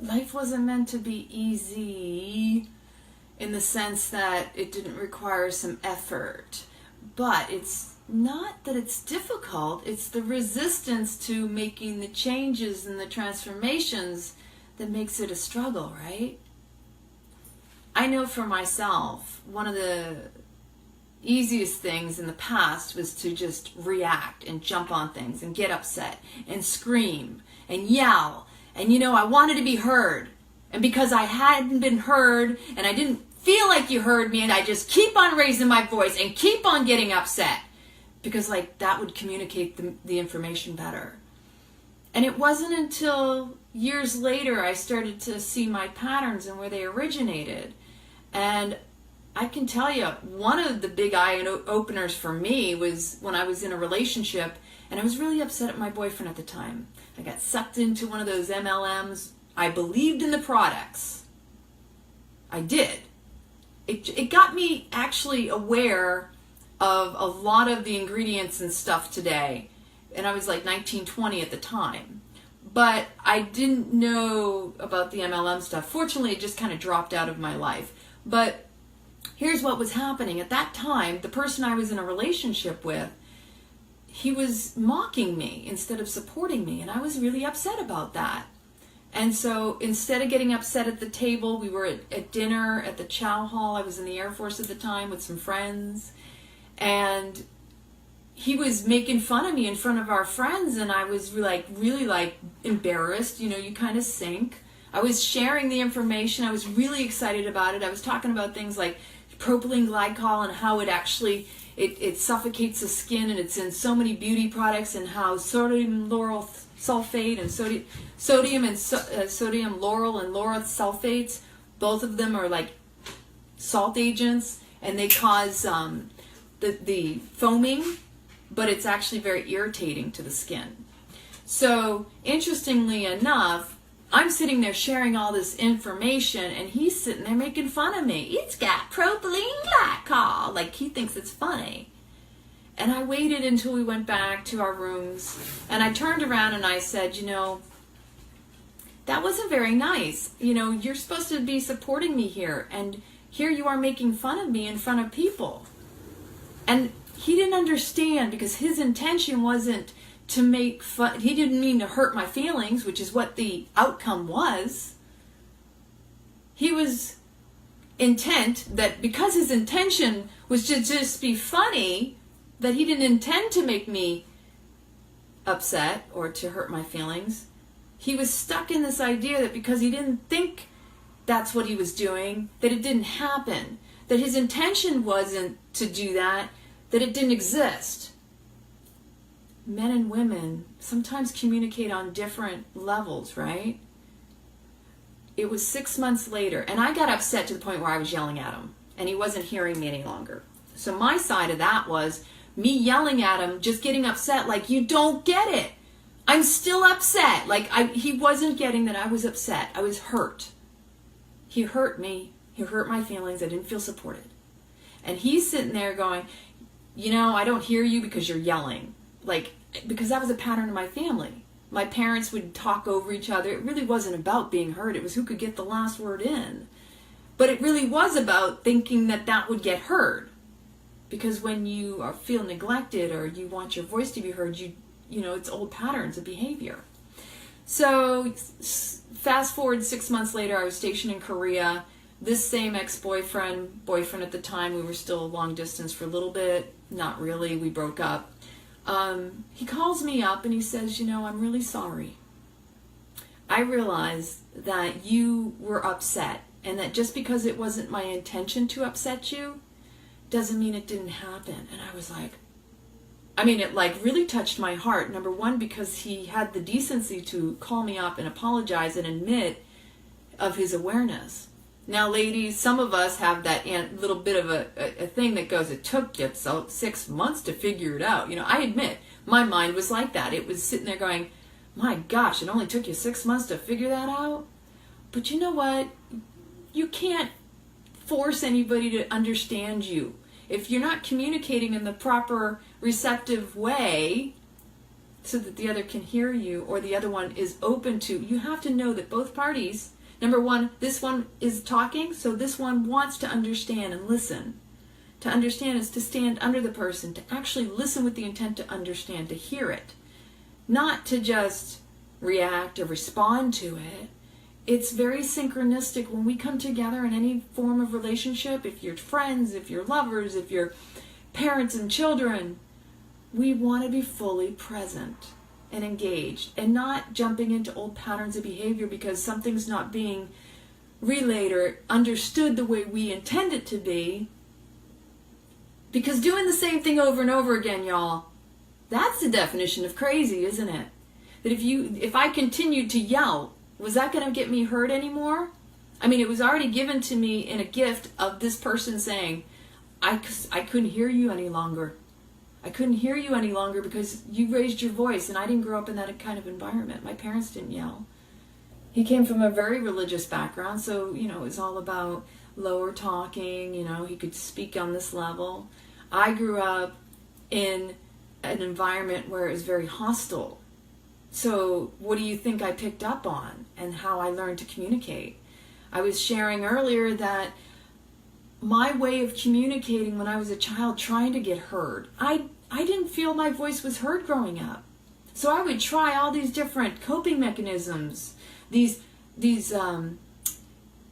life wasn't meant to be easy in the sense that it didn't require some effort. But it's not that it's difficult, it's the resistance to making the changes and the transformations that makes it a struggle, right? I know for myself, one of the easiest things in the past was to just react and jump on things and get upset and scream and yell. And I wanted to be heard. And because I hadn't been heard and I didn't feel like you heard me, and I just keep on raising my voice and keep on getting upset. Because that would communicate the information better. And it wasn't until years later I started to see my patterns and where they originated. And I can tell you, one of the big eye openers for me was when I was in a relationship and I was really upset at my boyfriend at the time. I got sucked into one of those MLMs. I believed in the products. I did. It got me actually aware of a lot of the ingredients and stuff today. And I was like 19, 20 at the time. But I didn't know about the MLM stuff. Fortunately, it just kind of dropped out of my life. But here's what was happening. At that time, the person I was in a relationship with, he was mocking me instead of supporting me. And I was really upset about that. And so instead of getting upset at the table, we were at dinner at the Chow Hall. I was in the Air Force at the time with some friends. And he was making fun of me in front of our friends. And I was really embarrassed. You kind of sink. I was sharing the information. I was really excited about it. I was talking about things like propylene glycol and how it actually, it suffocates the skin, and it's in so many beauty products, and how sodium lauryl sulfate and sodium lauryl and lauryl sulfates, both of them are like salt agents, and they cause the foaming, but it's actually very irritating to the skin. So interestingly enough, I'm sitting there sharing all this information, and he's sitting there making fun of me. It's got propylene glycol. Like, he thinks it's funny. And I waited until we went back to our rooms, and I turned around and I said, that wasn't very nice. You're supposed to be supporting me here, and here you are making fun of me in front of people. And he didn't understand, because his intention wasn't to make fun. He didn't mean to hurt my feelings, which is what the outcome was. He was intent that because his intention was to just be funny, that he didn't intend to make me upset or to hurt my feelings. He was stuck in this idea that because he didn't think that's what he was doing, that it didn't happen, that his intention wasn't to do that, that it didn't exist. Men and women sometimes communicate on different levels, right? It was 6 months later, and I got upset to the point where I was yelling at him, and he wasn't hearing me any longer. So my side of that was me yelling at him, just getting upset, like, you don't get it. I'm still upset. He wasn't getting that I was upset. I was hurt. He hurt me. He hurt my feelings. I didn't feel supported. And he's sitting there going, I don't hear you because you're yelling. Because that was a pattern in my family. My parents would talk over each other. It really wasn't about being heard. It was who could get the last word in. But it really was about thinking that would get heard. Because when you feel neglected or you want your voice to be heard, it's old patterns of behavior. So fast forward 6 months later, I was stationed in Korea. This same boyfriend at the time, we were still long distance for a little bit. Not really. We broke up. He calls me up and he says, I'm really sorry. I realized that you were upset, and that just because it wasn't my intention to upset you doesn't mean it didn't happen. And I was like, it really touched my heart. Number one, because he had the decency to call me up and apologize and admit of his awareness. Now, ladies, some of us have that little bit of a thing that goes, it took you 6 months to figure it out. I admit, my mind was like that. It was sitting there going, my gosh, it only took you 6 months to figure that out? But you know what? You can't force anybody to understand you. If you're not communicating in the proper receptive way, so that the other can hear you, or the other one is open to. You have to know that both parties, number one, this one is talking, so this one wants to understand and listen. To understand is to stand under the person, to actually listen with the intent to understand, to hear it. Not to just react or respond to it. It's very synchronistic when we come together in any form of relationship. If you're friends, if you're lovers, if you're parents and children, we want to be fully present and engaged and not jumping into old patterns of behavior because something's not being relayed or understood the way we intend it to be. Because doing the same thing over and over again, y'all, that's the definition of crazy, isn't it? That if I continued to yell, was that going to get me hurt anymore? I mean, it was already given to me in a gift of this person saying, I couldn't hear you any longer. I couldn't hear you any longer because you raised your voice, and I didn't grow up in that kind of environment. My parents didn't yell. He came from a very religious background, so, it was all about lower talking, he could speak on this level. I grew up in an environment where it was very hostile. So what do you think I picked up on and how I learned to communicate? I was sharing earlier that my way of communicating when I was a child trying to get heard, I didn't feel my voice was heard growing up. So I would try all these different coping mechanisms, these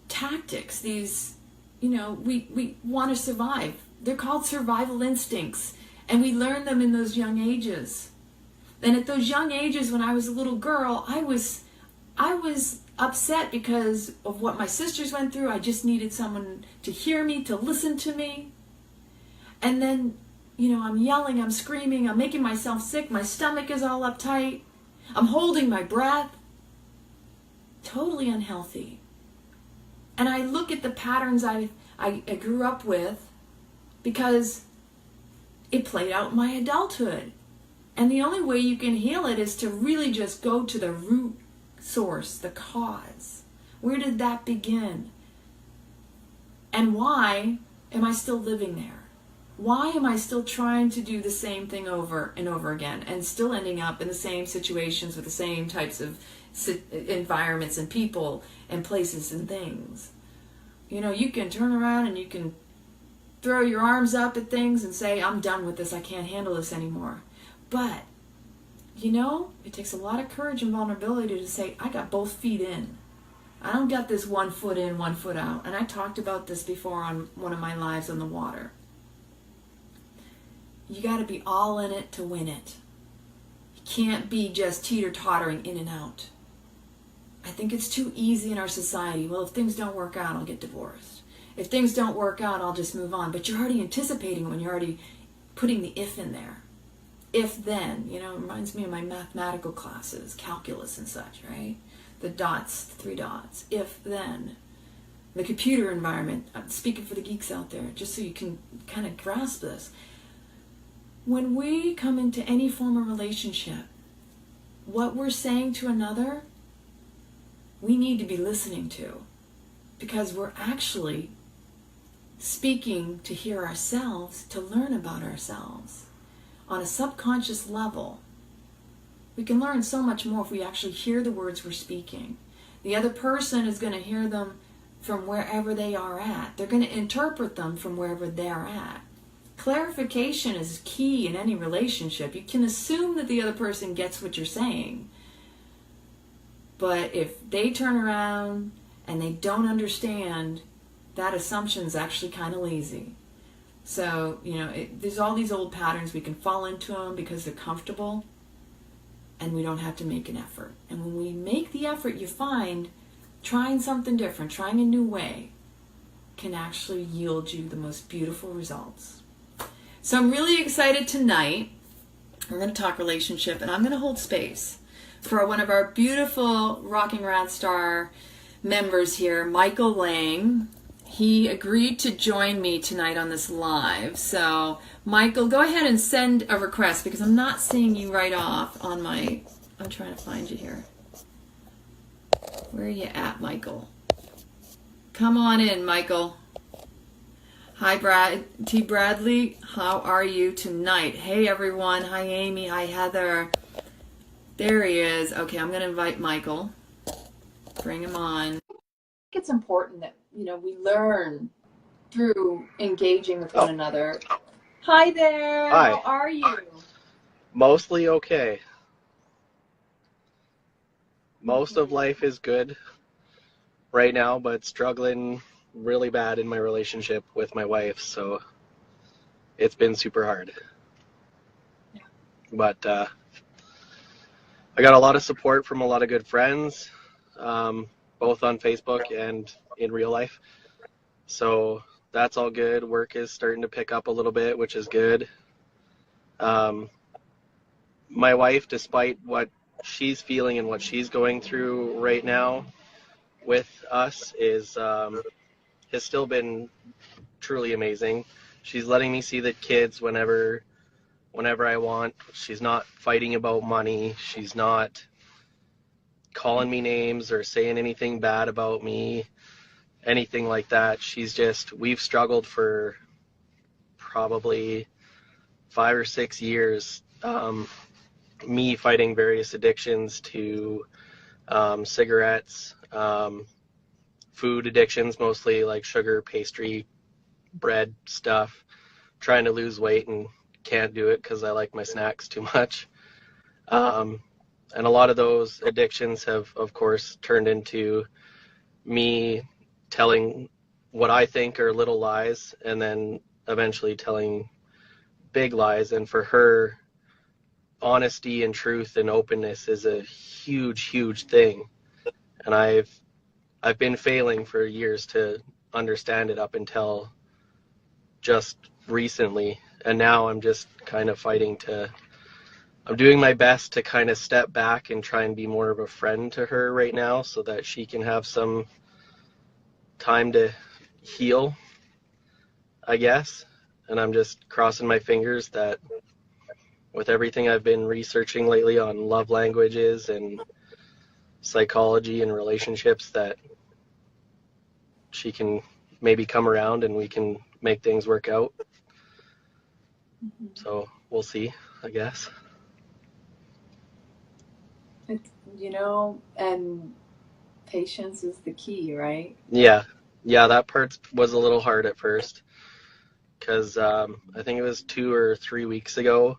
tactics, these, we want to survive. They're called survival instincts, and we learn them in those young ages. And at those young ages, when I was a little girl, I was upset because of what my sisters went through. I just needed someone to hear me, to listen to me. And then, I'm yelling, I'm screaming, I'm making myself sick, my stomach is all uptight, I'm holding my breath. Totally unhealthy. And I look at the patterns I grew up with because it played out in my adulthood. And the only way you can heal it is to really just go to the root source, the cause. Where did that begin? And why am I still living there? Why am I still trying to do the same thing over and over again and still ending up in the same situations with the same types of environments and people and places and things? You can turn around and you can throw your arms up at things and say, I'm done with this, I can't handle this anymore. But, it takes a lot of courage and vulnerability to say, I got both feet in. I don't got this 1 foot in, 1 foot out. And I talked about this before on one of my lives on the water. You got to be all in it to win it. You can't be just teeter-tottering in and out. I think it's too easy in our society. Well, if things don't work out, I'll get divorced. If things don't work out, I'll just move on. But you're already anticipating when you're already putting the if in there. If then, it reminds me of my mathematical classes, calculus and such, right? The dots, the 3 dots. If then. The computer environment, I'm speaking for the geeks out there, just so you can kind of grasp this. When we come into any form of relationship, what we're saying to another, we need to be listening to, because we're actually speaking to hear ourselves, to learn about ourselves. On a subconscious level, we can learn so much more if we actually hear the words we're speaking. The other person is going to hear them from wherever they are at. They're going to interpret them from wherever they're at. Clarification is key in any relationship. You can assume that the other person gets what you're saying. But if they turn around and they don't understand, that assumption is actually kind of lazy. So, there's all these old patterns. We can fall into them because they're comfortable, and we don't have to make an effort. And when we make the effort, you find trying something different, trying a new way, can actually yield you the most beautiful results. So I'm really excited tonight. We're going to talk relationship, and I'm going to hold space for one of our beautiful Rocking Rad Star members here, Michael Lang. He agreed to join me tonight on this live. So, Michael, go ahead and send a request because I'm not seeing you right off on my... I'm trying to find you here. Where are you at, Michael? Come on in, Michael. Hi, T. Bradley. How are you tonight? Hey, everyone. Hi, Amy. Hi, Heather. There he is. Okay, I'm going to invite Michael. Bring him on. It's important that, we learn through engaging with one another. Hi there. Hi. How are you? Mostly okay. Most of life is good right now, but struggling really bad in my relationship with my wife, so it's been super hard. But I got a lot of support from a lot of good friends, both on Facebook and in real life. So that's all good. Work is starting to pick up a little bit, which is good. My wife, despite what she's feeling and what she's going through right now with us, has still been truly amazing. She's letting me see the kids whenever I want. She's not fighting about money. She's not calling me names or saying anything bad about me, anything like that. We've struggled for probably 5 or 6 years. Me fighting various addictions to cigarettes, food addictions, mostly like sugar, pastry, bread stuff, trying to lose weight and can't do it because I like my snacks too much. And a lot of those addictions have, of course, turned into me telling what I think are little lies and then eventually telling big lies. And for her, honesty and truth and openness is a huge, huge thing. And I've been failing for years to understand it up until just recently. And now I'm just kind of I'm doing my best to kind of step back and try and be more of a friend to her right now so that she can have some time to heal, I guess. And I'm just crossing my fingers that with everything I've been researching lately on love languages and psychology and relationships, that she can maybe come around and we can make things work out. So we'll see, I guess. And patience is the key, right? Yeah, that part was a little hard at first because I think it was 2 or 3 weeks ago.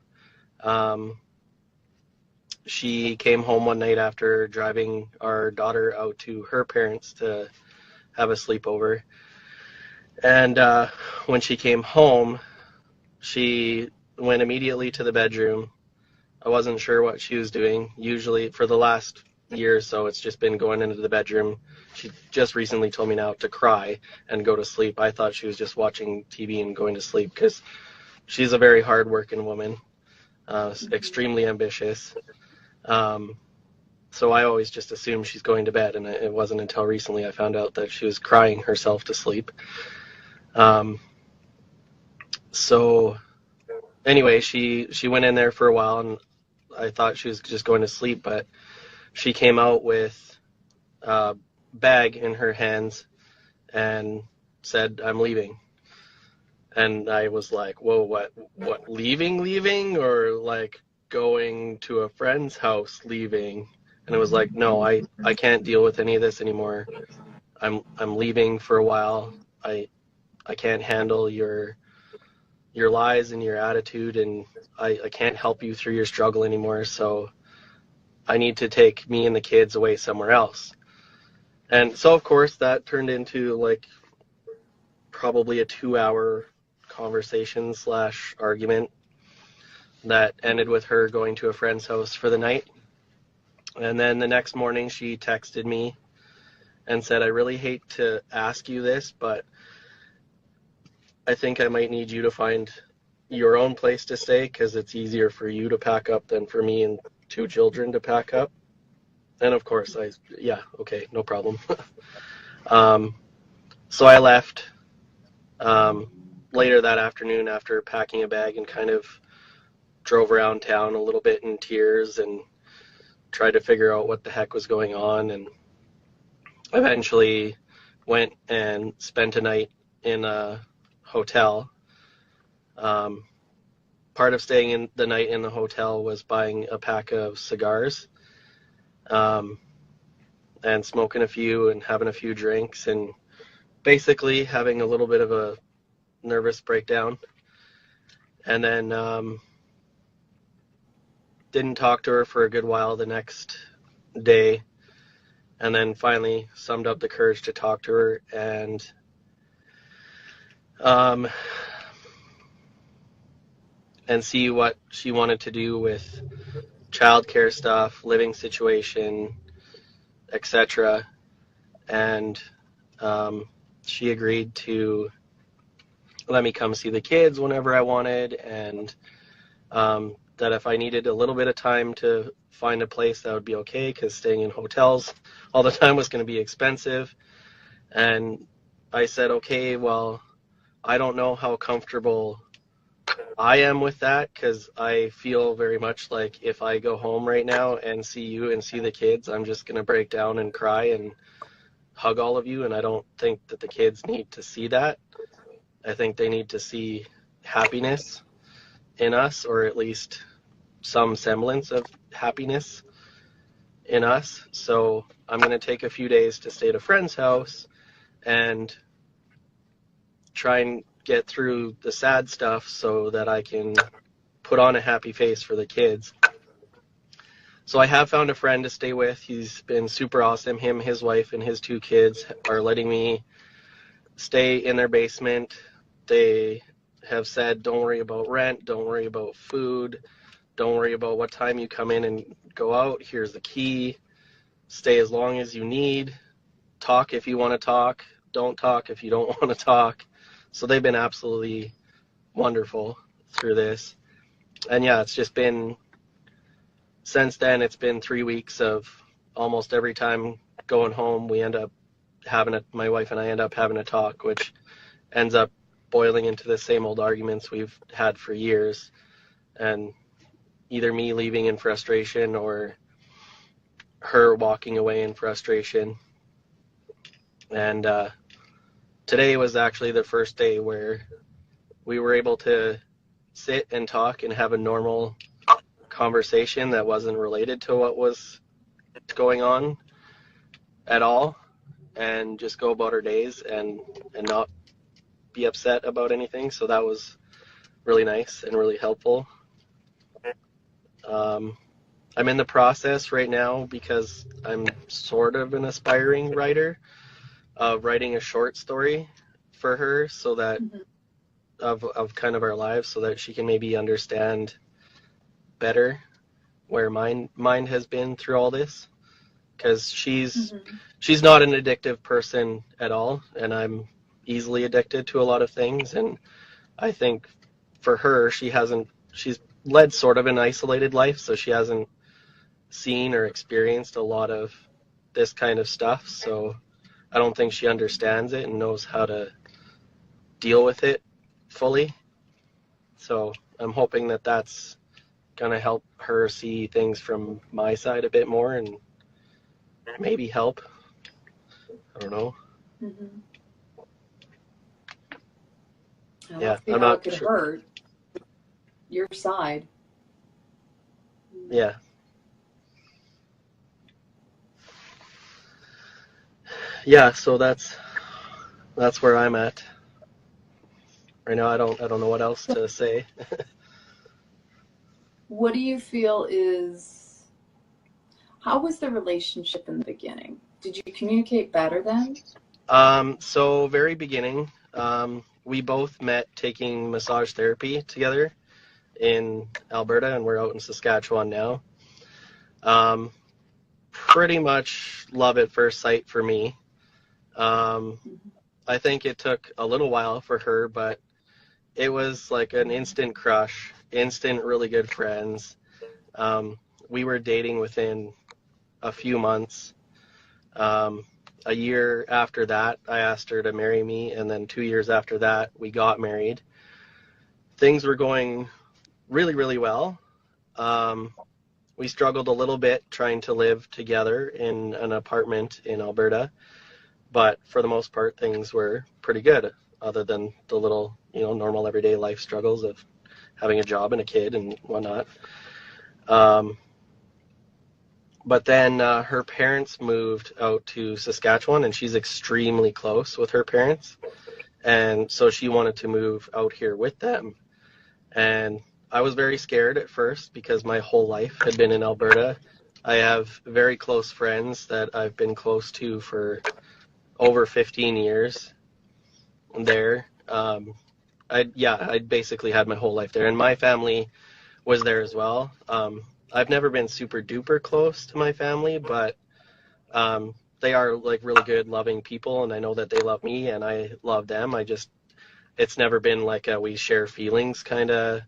She came home one night after driving our daughter out to her parents to have a sleepover. And when she came home, she went immediately to the bedroom. I wasn't sure what she was doing. Usually for the last year or so, it's just been going into the bedroom. She just recently told me now to cry and go to sleep. I thought she was just watching TV and going to sleep because she's a very hard-working woman, extremely ambitious. So I always just assumed she's going to bed, and it wasn't until recently I found out that she was crying herself to sleep. So anyway, she went in there for a while, and I thought she was just going to sleep, but she came out with a bag in her hands and said, "I'm leaving." And I was like, "Whoa, what, leaving, or like going to a friend's house leaving?" And it was like, "No, I can't deal with any of this anymore. I'm leaving for a while. I can't handle your lies and your attitude, and I can't help you through your struggle anymore, so I need to take me and the kids away somewhere else." And so, of course, that turned into like probably a 2-hour conversation / argument that ended with her going to a friend's house for the night. And then the next morning she texted me and said, "I really hate to ask you this, but I think I might need you to find your own place to stay because it's easier for you to pack up than for me and 2 children to pack up." And of course, yeah, okay, no problem. So I left later that afternoon after packing a bag and kind of drove around town a little bit in tears and tried to figure out what the heck was going on, and eventually went and spent a night in a hotel. Part of staying in the night in the hotel was buying a pack of cigars and smoking a few and having a few drinks and basically having a little bit of a nervous breakdown. And then didn't talk to her for a good while the next day, and then finally summed up the courage to talk to her and see what she wanted to do with childcare stuff, living situation, etc. And she agreed to let me come see the kids whenever I wanted, and that if I needed a little bit of time to find a place, that would be okay, because staying in hotels all the time was going to be expensive. And I said, okay, well, I don't know how comfortable I am with that, because I feel very much like if I go home right now and see you and see the kids, I'm just going to break down and cry and hug all of you, and I don't think that the kids need to see that. I think they need to see happiness in us, or at least some semblance of happiness in us. So I'm going to take a few days to stay at a friend's house and try and get through the sad stuff so that I can put on a happy face for the kids. So I have found a friend to stay with. He's been super awesome. Him, his wife, and his 2 kids are letting me stay in their basement. They have said, don't worry about rent, don't worry about food, don't worry about what time you come in and go out. Here's the key. Stay as long as you need. Talk if you want to talk. Don't talk if you don't want to talk. So they've been absolutely wonderful through this. And yeah, it's just been, since then, it's been 3 weeks of almost every time going home, we end up my wife and I end up having a talk, which ends up boiling into the same old arguments we've had for years. And either me leaving in frustration or her walking away in frustration. And today was actually the first day where we were able to sit and talk and have a normal conversation that wasn't related to what was going on at all, and just go about our days and not be upset about anything. So that was really nice and really helpful. I'm in the process right now, because I'm sort of an aspiring writer, of writing a short story for her, so that of kind of our lives, so that she can maybe understand better where mind has been through all this, because she's not an addictive person at all, and I'm easily addicted to a lot of things. And I think for her, she's led sort of an isolated life, so she hasn't seen or experienced a lot of this kind of stuff. So I don't think she understands it and knows how to deal with it fully. So I'm hoping that that's going to help her see things from my side a bit more and maybe help. I don't know. Yeah, I'm not it could sure. Hurt your side. Yeah. Yeah, so that's where I'm at right now. I don't know what else to say. What do you feel how was the relationship in the beginning? Did you communicate better then? So very beginning, we both met taking massage therapy together in Alberta, and we're out in Saskatchewan now. Pretty much love at first sight for me. I think it took a little while for her, but it was like an instant crush, instant really good friends. We were dating within a few months. A year after that, I asked her to marry me, and then 2 years after that, we got married. Things were going really, really well. We struggled a little bit trying to live together in an apartment in Alberta, but for the most part, things were pretty good, other than the little, normal everyday life struggles of having a job and a kid and whatnot. But then her parents moved out to Saskatchewan, and she's extremely close with her parents. And so she wanted to move out here with them. And I was very scared at first because my whole life had been in Alberta. I have very close friends that I've been close to for over 15 years there. I basically had my whole life there, and my family was there as well. I've never been super duper close to my family, but they are like really good, loving people, and I know that they love me, and I love them. It's never been like a we share feelings kind of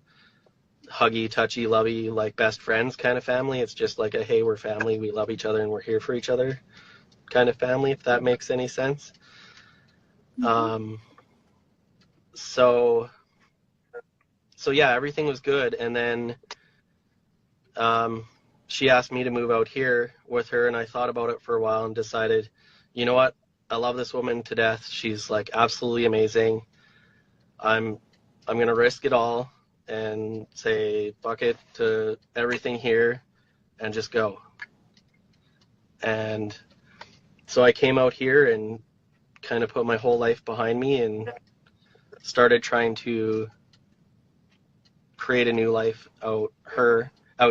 huggy, touchy, lovey, like best friends kind of family. It's just like a hey, we're family, we love each other, and we're here for each other kind of family, if that makes any sense. Um, so yeah, everything was good, and then she asked me to move out here with her, and I thought about it for a while and decided, you know what? I love this woman to death. She's like absolutely amazing. I'm gonna risk it all and say fuck it to everything here and just go. And so I came out here and kind of put my whole life behind me and started trying to create a new life out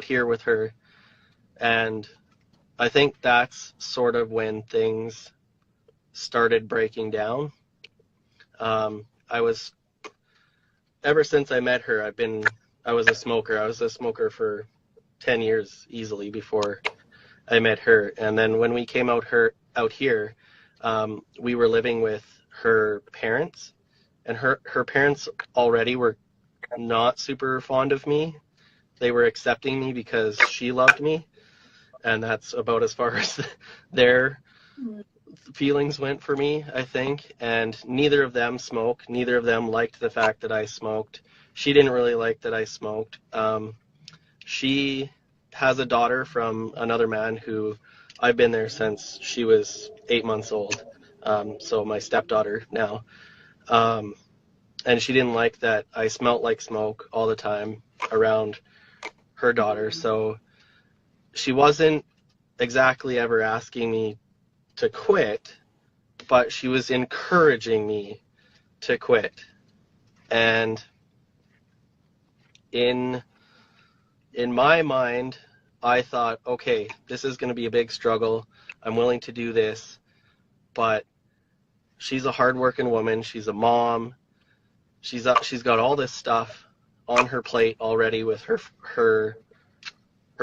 here with her. And I think that's sort of when things started breaking down. Ever since I met her, I was a smoker. I was a smoker for 10 years easily before I met her. And then when we came out here, we were living with her parents, and her parents already were not super fond of me. They were accepting me because she loved me, and that's about as far as their feelings went for me, I think. And neither of them smoke. Neither of them liked the fact that I smoked. She didn't really like that I smoked. She has a daughter from another man who I've been there since she was 8 months old. So my stepdaughter now. And she didn't like that I smelt like smoke all the time around her daughter. So she wasn't exactly ever asking me to quit, but she was encouraging me to quit. And in my mind, I thought, okay, this is going to be a big struggle. I'm willing to do this, but she's a hardworking woman. She's a mom. She's got all this stuff on her plate already with her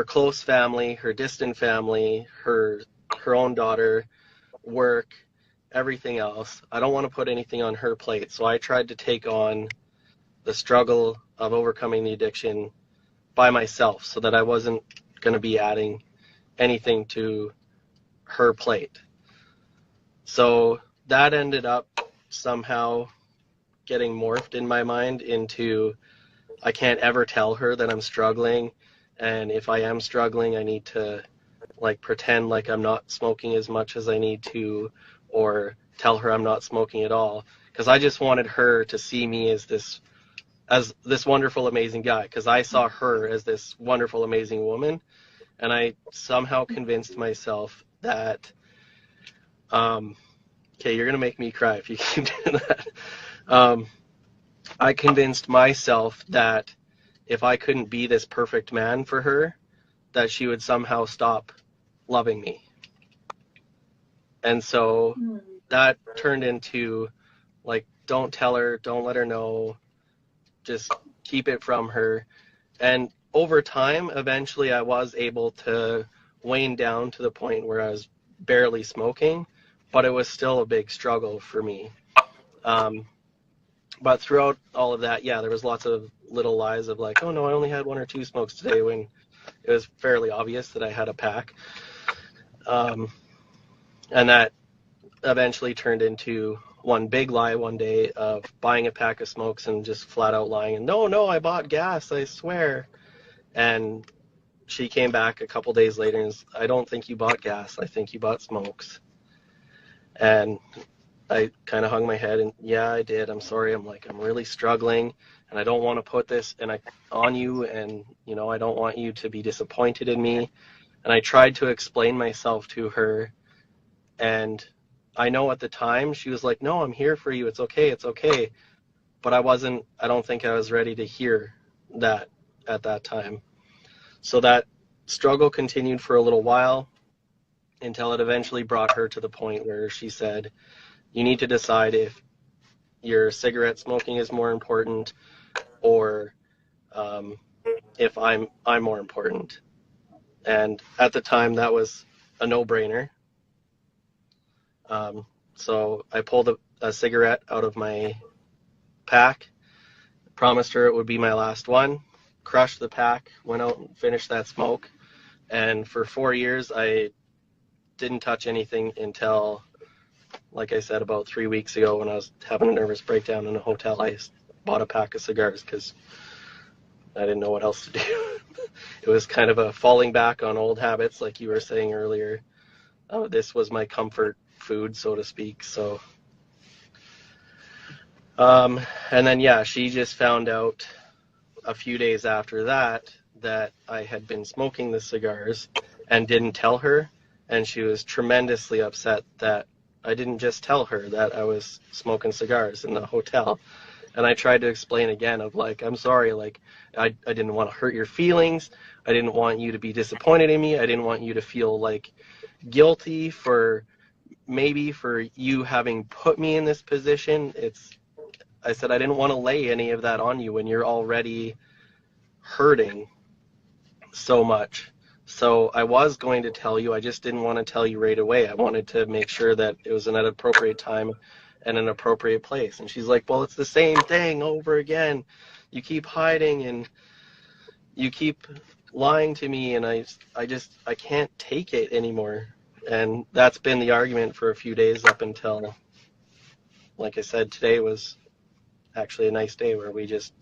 close family, her distant family, her own daughter, work, everything else. I don't want to put anything on her plate, so I tried to take on the struggle of overcoming the addiction by myself so that I wasn't going to be adding anything to her plate. So that ended up somehow getting morphed in my mind into I can't ever tell her that I'm struggling, and if I am struggling, I need to like pretend like I'm not smoking as much as I need to, or tell her I'm not smoking at all, because I just wanted her to see me as this wonderful, amazing guy, because I saw her as this wonderful, amazing woman, and I somehow convinced myself that, okay, you're going to make me cry if you keep doing that. I convinced myself that if I couldn't be this perfect man for her, that she would somehow stop loving me. And so that turned into like, don't tell her, don't let her know, just keep it from her. And over time, eventually I was able to wane down to the point where I was barely smoking, but it was still a big struggle for me. But throughout all of that, yeah, there was lots of little lies of like, oh no, I only had 1 or 2 smokes today, when it was fairly obvious that I had a pack. And that eventually turned into one big lie one day of buying a pack of smokes and just flat out lying. And no, I bought gas, I swear. And she came back a couple days later and was, I don't think you bought gas, I think you bought smokes. And I kind of hung my head and, yeah, I did. I'm sorry. I'm really struggling, and I don't want to put this on you, and, I don't want you to be disappointed in me. And I tried to explain myself to her, and I know at the time she was like, no, I'm here for you. It's okay. It's okay. But I don't think I was ready to hear that at that time. So that struggle continued for a little while until it eventually brought her to the point where she said, you need to decide if your cigarette smoking is more important, or if I'm more important. And at the time, that was a no-brainer. So I pulled a cigarette out of my pack, promised her it would be my last one, crushed the pack, went out and finished that smoke. And for 4 years, I didn't touch anything until, like I said, about 3 weeks ago when I was having a nervous breakdown in a hotel. I bought a pack of cigars because I didn't know what else to do. It was kind of a falling back on old habits, like you were saying earlier. This was my comfort food, so to speak. So, and then, yeah, she just found out a few days after that I had been smoking the cigars and didn't tell her. And she was tremendously upset that I didn't just tell her that I was smoking cigars in the hotel. And I tried to explain again of like, I'm sorry, like, I didn't want to hurt your feelings. I didn't want you to be disappointed in me. I didn't want you to feel like guilty for you having put me in this position. I said I didn't want to lay any of that on you when you're already hurting so much. So I was going to tell you, I just didn't want to tell you right away. I wanted to make sure that it was at an appropriate time and an appropriate place. And she's like, well, it's the same thing over again. You keep hiding and you keep lying to me, and I can't take it anymore. And that's been the argument for a few days up until, like I said, today was actually a nice day where we just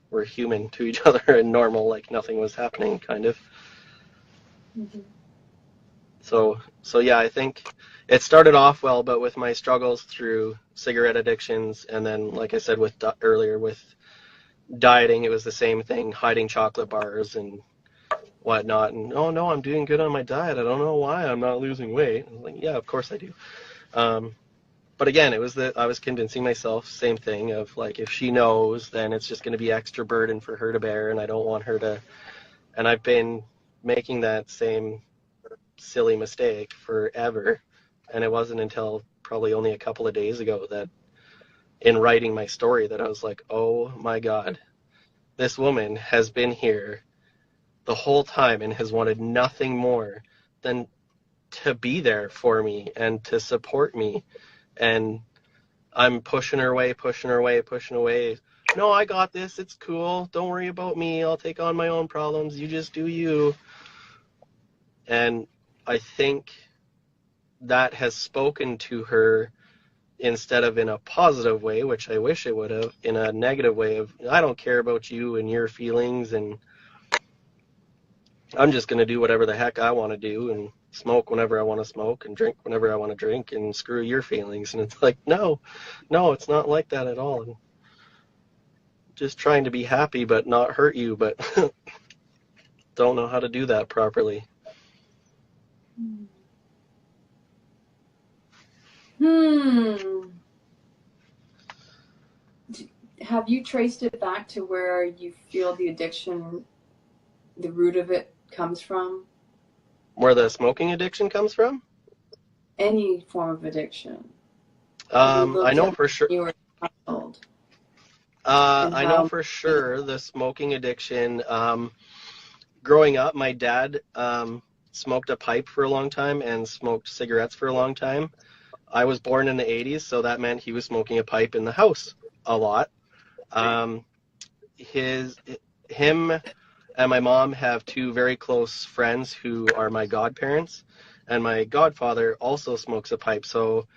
were human to each other and normal, like nothing was happening, kind of. Mm-hmm. So yeah, I think it started off well, but with my struggles through cigarette addictions, and then, like I said earlier, with dieting, it was the same thing, hiding chocolate bars and whatnot. And, oh no, I'm doing good on my diet. I don't know why I'm not losing weight. I was like, yeah, of course I do. But again, I was convincing myself, same thing, of like, if she knows, then it's just going to be extra burden for her to bear, and I don't want her to. And I've been making that same silly mistake forever. And it wasn't until probably only a couple of days ago that, in writing my story, that I was like, oh my God, this woman has been here the whole time and has wanted nothing more than to be there for me and to support me. And I'm pushing her away. No, I got this. It's cool. Don't worry about me. I'll take on my own problems. You just do you. And I think that has spoken to her, instead of in a positive way, which I wish it would have, in a negative way of, I don't care about you and your feelings, and I'm just going to do whatever the heck I want to do and smoke whenever I want to smoke and drink whenever I want to drink, and screw your feelings. And it's like, no, it's not like that at all. I'm just trying to be happy but not hurt you, but don't know how to do that properly. Have you traced it back to where you feel the addiction, the root of it comes from? Where the smoking addiction comes from? Any form of addiction. I know for sure. You were told. I know for sure the smoking addiction. Growing up, my dad smoked a pipe for a long time and smoked cigarettes for a long time. I was born in the 80s, so that meant he was smoking a pipe in the house a lot. Him and my mom have two very close friends who are my godparents, and my godfather also smokes a pipe. So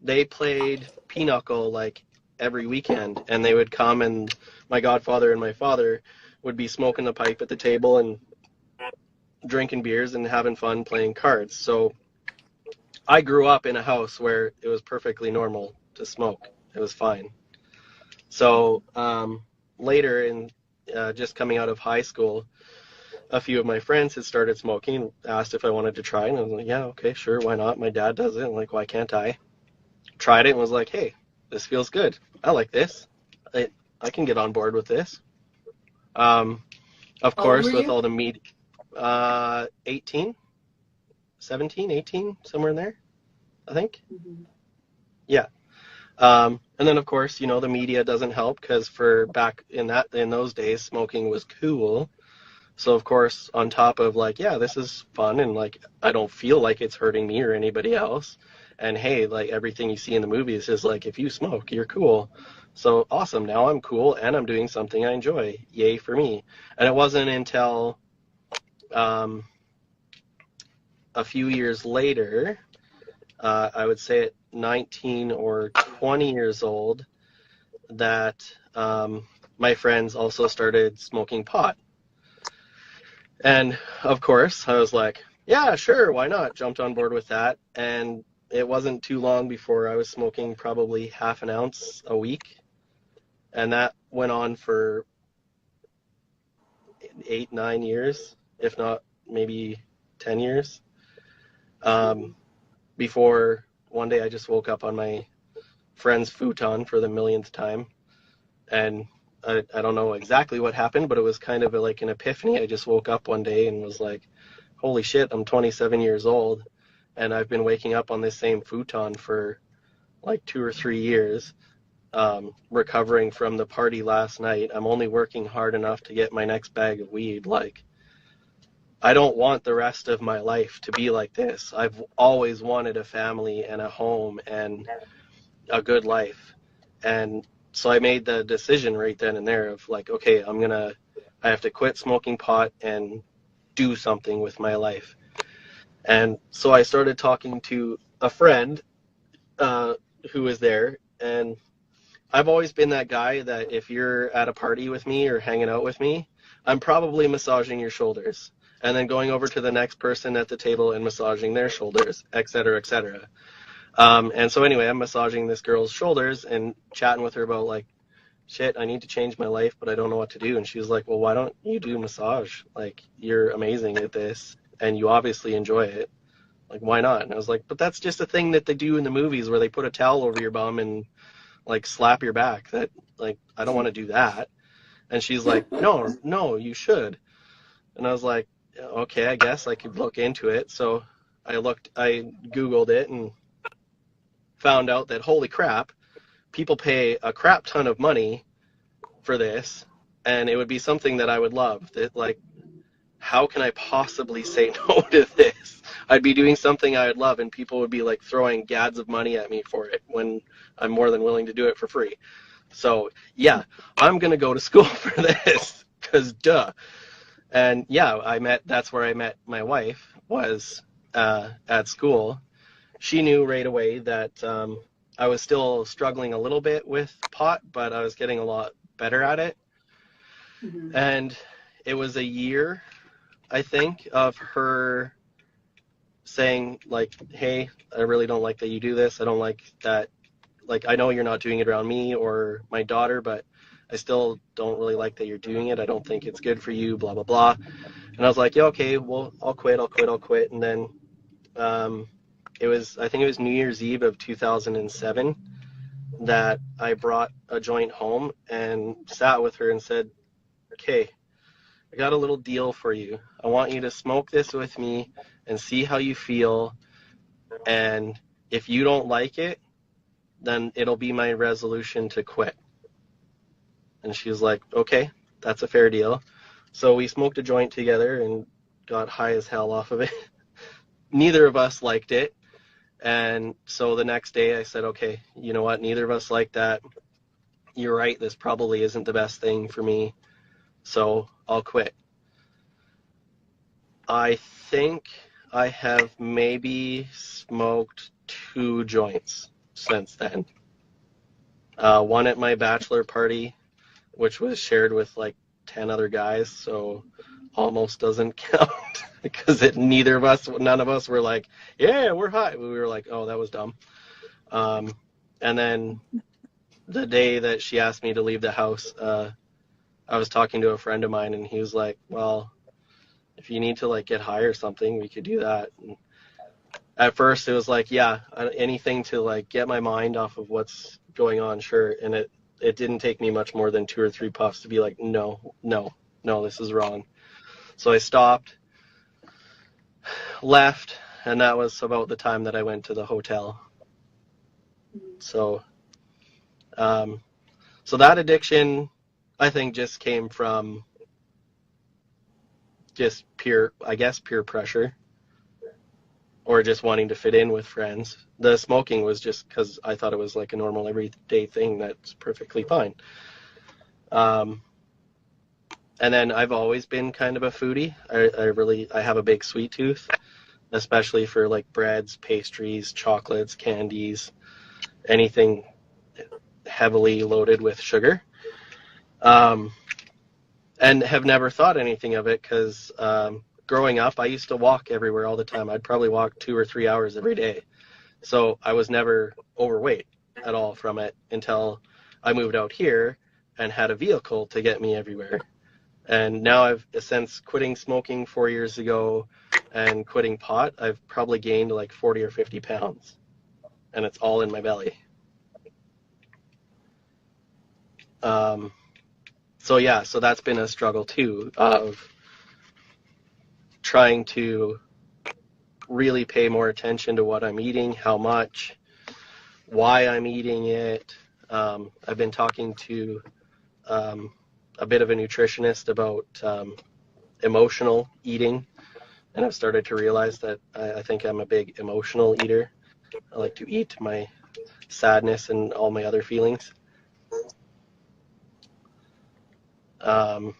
they played pinochle like every weekend, and they would come, and my godfather and my father would be smoking the pipe at the table and drinking beers and having fun playing cards. So I grew up in a house where it was perfectly normal to smoke. It was fine. So later, in just coming out of high school, a few of my friends had started smoking, asked if I wanted to try, and I was like, yeah, okay, sure, why not? My dad does it. I'm like, why can't I? Tried it and was like, hey, this feels good. I like this. I can get on board with this. Um, of How old were course, with you? all the meat, 18, 17, 18, somewhere in there, I think. Mm-hmm. Yeah. And then of course, the media doesn't help because for back in those days, smoking was cool. So of course, on top of like, yeah, this is fun and like I don't feel like it's hurting me or anybody else. And hey, like everything you see in the movies is like if you smoke, you're cool. So awesome. Now I'm cool and I'm doing something I enjoy. Yay for me. And it wasn't until um, a few years later, I would say at 19 or 20 years old, that my friends also started smoking pot. And of course, I was like, yeah, sure, why not? Jumped on board with that. And it wasn't too long before I was smoking probably half an ounce a week. And that went on for 8, 9 years, if not maybe 10 years. Before one day I just woke up on my friend's futon for the millionth time. And I don't know exactly what happened, but it was kind of like an epiphany. I just woke up one day and was like, holy shit, I'm 27 years old and I've been waking up on this same futon for like 2 or 3 years, recovering from the party last night. I'm only working hard enough to get my next bag of weed. Like, I don't want the rest of my life to be like this. I've always wanted a family and a home and a good life. And so I made the decision right then and there of like, okay, I have to quit smoking pot and do something with my life. And so I started talking to a friend who was there. And I've always been that guy that if you're at a party with me or hanging out with me, I'm probably massaging your shoulders and then going over to the next person at the table and massaging their shoulders, et cetera, et cetera. And so anyway, I'm massaging this girl's shoulders and chatting with her about like, shit, I need to change my life, but I don't know what to do. And she was like, well, why don't you do massage? Like, you're amazing at this and you obviously enjoy it. Like, why not? And I was like, but that's just a thing that they do in the movies where they put a towel over your bum and like slap your back. That, like, I don't want to do that. And she's like, no, you should. And I was like, okay, I guess I could look into it. So I Googled it and found out that holy crap, people pay a crap ton of money for this, and it would be something that I would love. That like, how can I possibly say no to this? I'd be doing something I would love, and people would be like throwing gads of money at me for it when I'm more than willing to do it for free. So yeah, I'm gonna go to school for this because duh. And yeah, that's where I met my wife, was at school. She knew right away that I was still struggling a little bit with pot, but I was getting a lot better at it. Mm-hmm. And it was a year, I think, of her saying, like, hey, I really don't like that you do this. I don't like that. Like, I know you're not doing it around me or my daughter, but I still don't really like that you're doing it. I don't think it's good for you, blah, blah, blah. And I was like, yeah, okay, well, I'll quit. And then I think it was New Year's Eve of 2007 that I brought a joint home and sat with her and said, okay, I got a little deal for you. I want you to smoke this with me and see how you feel. And if you don't like it, then it'll be my resolution to quit. And she was like, okay, that's a fair deal. So we smoked a joint together and got high as hell off of it. Neither of us liked it. And so the next day I said, okay, you know what? Neither of us like that. You're right. This probably isn't the best thing for me. So I'll quit. I think I have maybe smoked 2 joints since then. One at my bachelor party, which was shared with like 10 other guys, so almost doesn't count because none of us were like, yeah, we're high. We were like, oh, that was dumb. And then the day that she asked me to leave the house, I was talking to a friend of mine and he was like, well, if you need to like get high or something, we could do that. And at first it was like, yeah, anything to like get my mind off of what's going on, sure. And it didn't take me much more than 2 or 3 puffs to be like, no, no, no, this is wrong. So I stopped, left, and that was about the time that I went to the hotel. So, so that addiction, I think, just came from just peer pressure, or just wanting to fit in with friends. The smoking was just because I thought it was like a normal everyday thing that's perfectly fine. And then I've always been kind of a foodie. I have a big sweet tooth, especially for like breads, pastries, chocolates, candies, anything heavily loaded with sugar. And have never thought anything of it because growing up, I used to walk everywhere all the time. I'd probably walk 2 or 3 hours every day. So I was never overweight at all from it until I moved out here and had a vehicle to get me everywhere. And now since quitting smoking 4 years ago and quitting pot, I've probably gained like 40 or 50 pounds. And it's all in my belly. So that's been a struggle too, of trying to really pay more attention to what I'm eating, how much, why I'm eating it. I've been talking to a bit of a nutritionist about emotional eating, and I've started to realize that I think I'm a big emotional eater. I like to eat my sadness and all my other feelings. I'm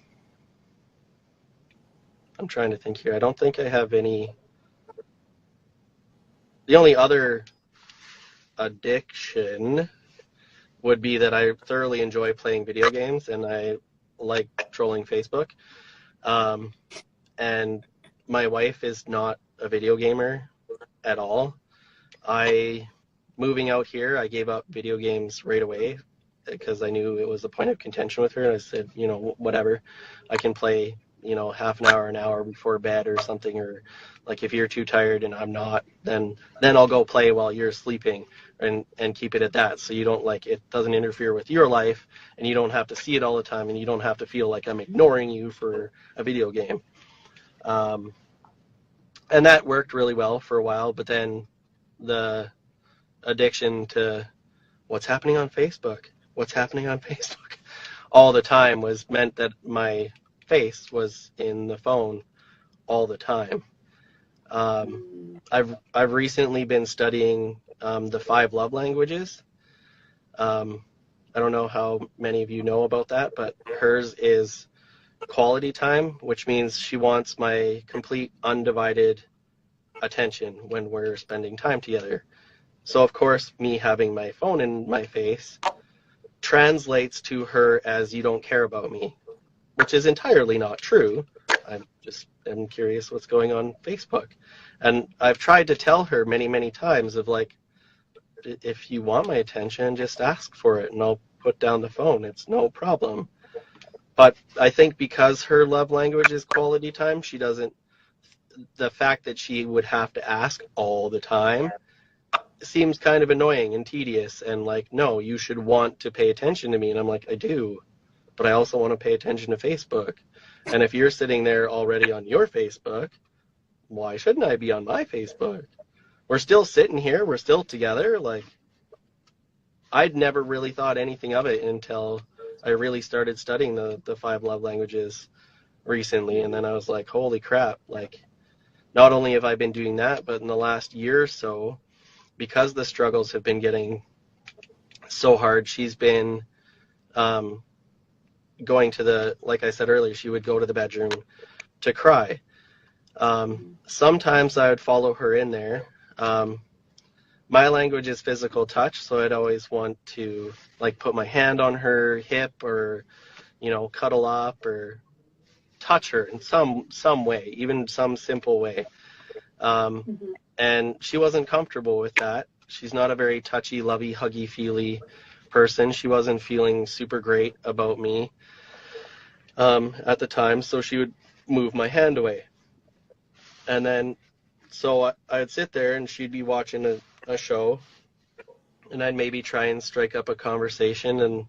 trying to think here. I don't think I have any. The only other addiction would be that I thoroughly enjoy playing video games and I like trolling Facebook. And my wife is not a video gamer at all. Moving out here, I gave up video games right away because I knew it was a point of contention with her. And I said, whatever, I can play, half an hour before bed or something, or like if you're too tired and I'm not, then I'll go play while you're sleeping and keep it at that. So you don't it doesn't interfere with your life and you don't have to see it all the time and you don't have to feel like I'm ignoring you for a video game. And that worked really well for a while, but then the addiction to what's happening on Facebook all the time meant that my face was in the phone all the time. I've recently been studying the 5 love languages. I don't know how many of you know about that, but hers is quality time, which means she wants my complete undivided attention when we're spending time together. So of course, me having my phone in my face translates to her as you don't care about me, which is entirely not true. I'm curious what's going on Facebook. And I've tried to tell her many, many times of if you want my attention, just ask for it and I'll put down the phone. It's no problem. But I think because her love language is quality time, the fact that she would have to ask all the time seems kind of annoying and tedious and no, you should want to pay attention to me. And I'm like, I do, but I also want to pay attention to Facebook. And if you're sitting there already on your Facebook, why shouldn't I be on my Facebook? We're still sitting here. We're still together. I'd never really thought anything of it until I really started studying the 5 love languages recently. And then I was like, holy crap. Not only have I been doing that, but in the last year or so, because the struggles have been getting so hard, she's been going to like I said earlier, she would go to the bedroom to cry. Sometimes I would follow her in there. My language is physical touch, so I'd always want to put my hand on her hip or, cuddle up or touch her in some way, even some simple way. And she wasn't comfortable with that. She's not a very touchy, lovey, huggy, feely person. She wasn't feeling super great about me at the time, so she would move my hand away. And then, so I'd sit there and she'd be watching a show, and I'd maybe try and strike up a conversation, and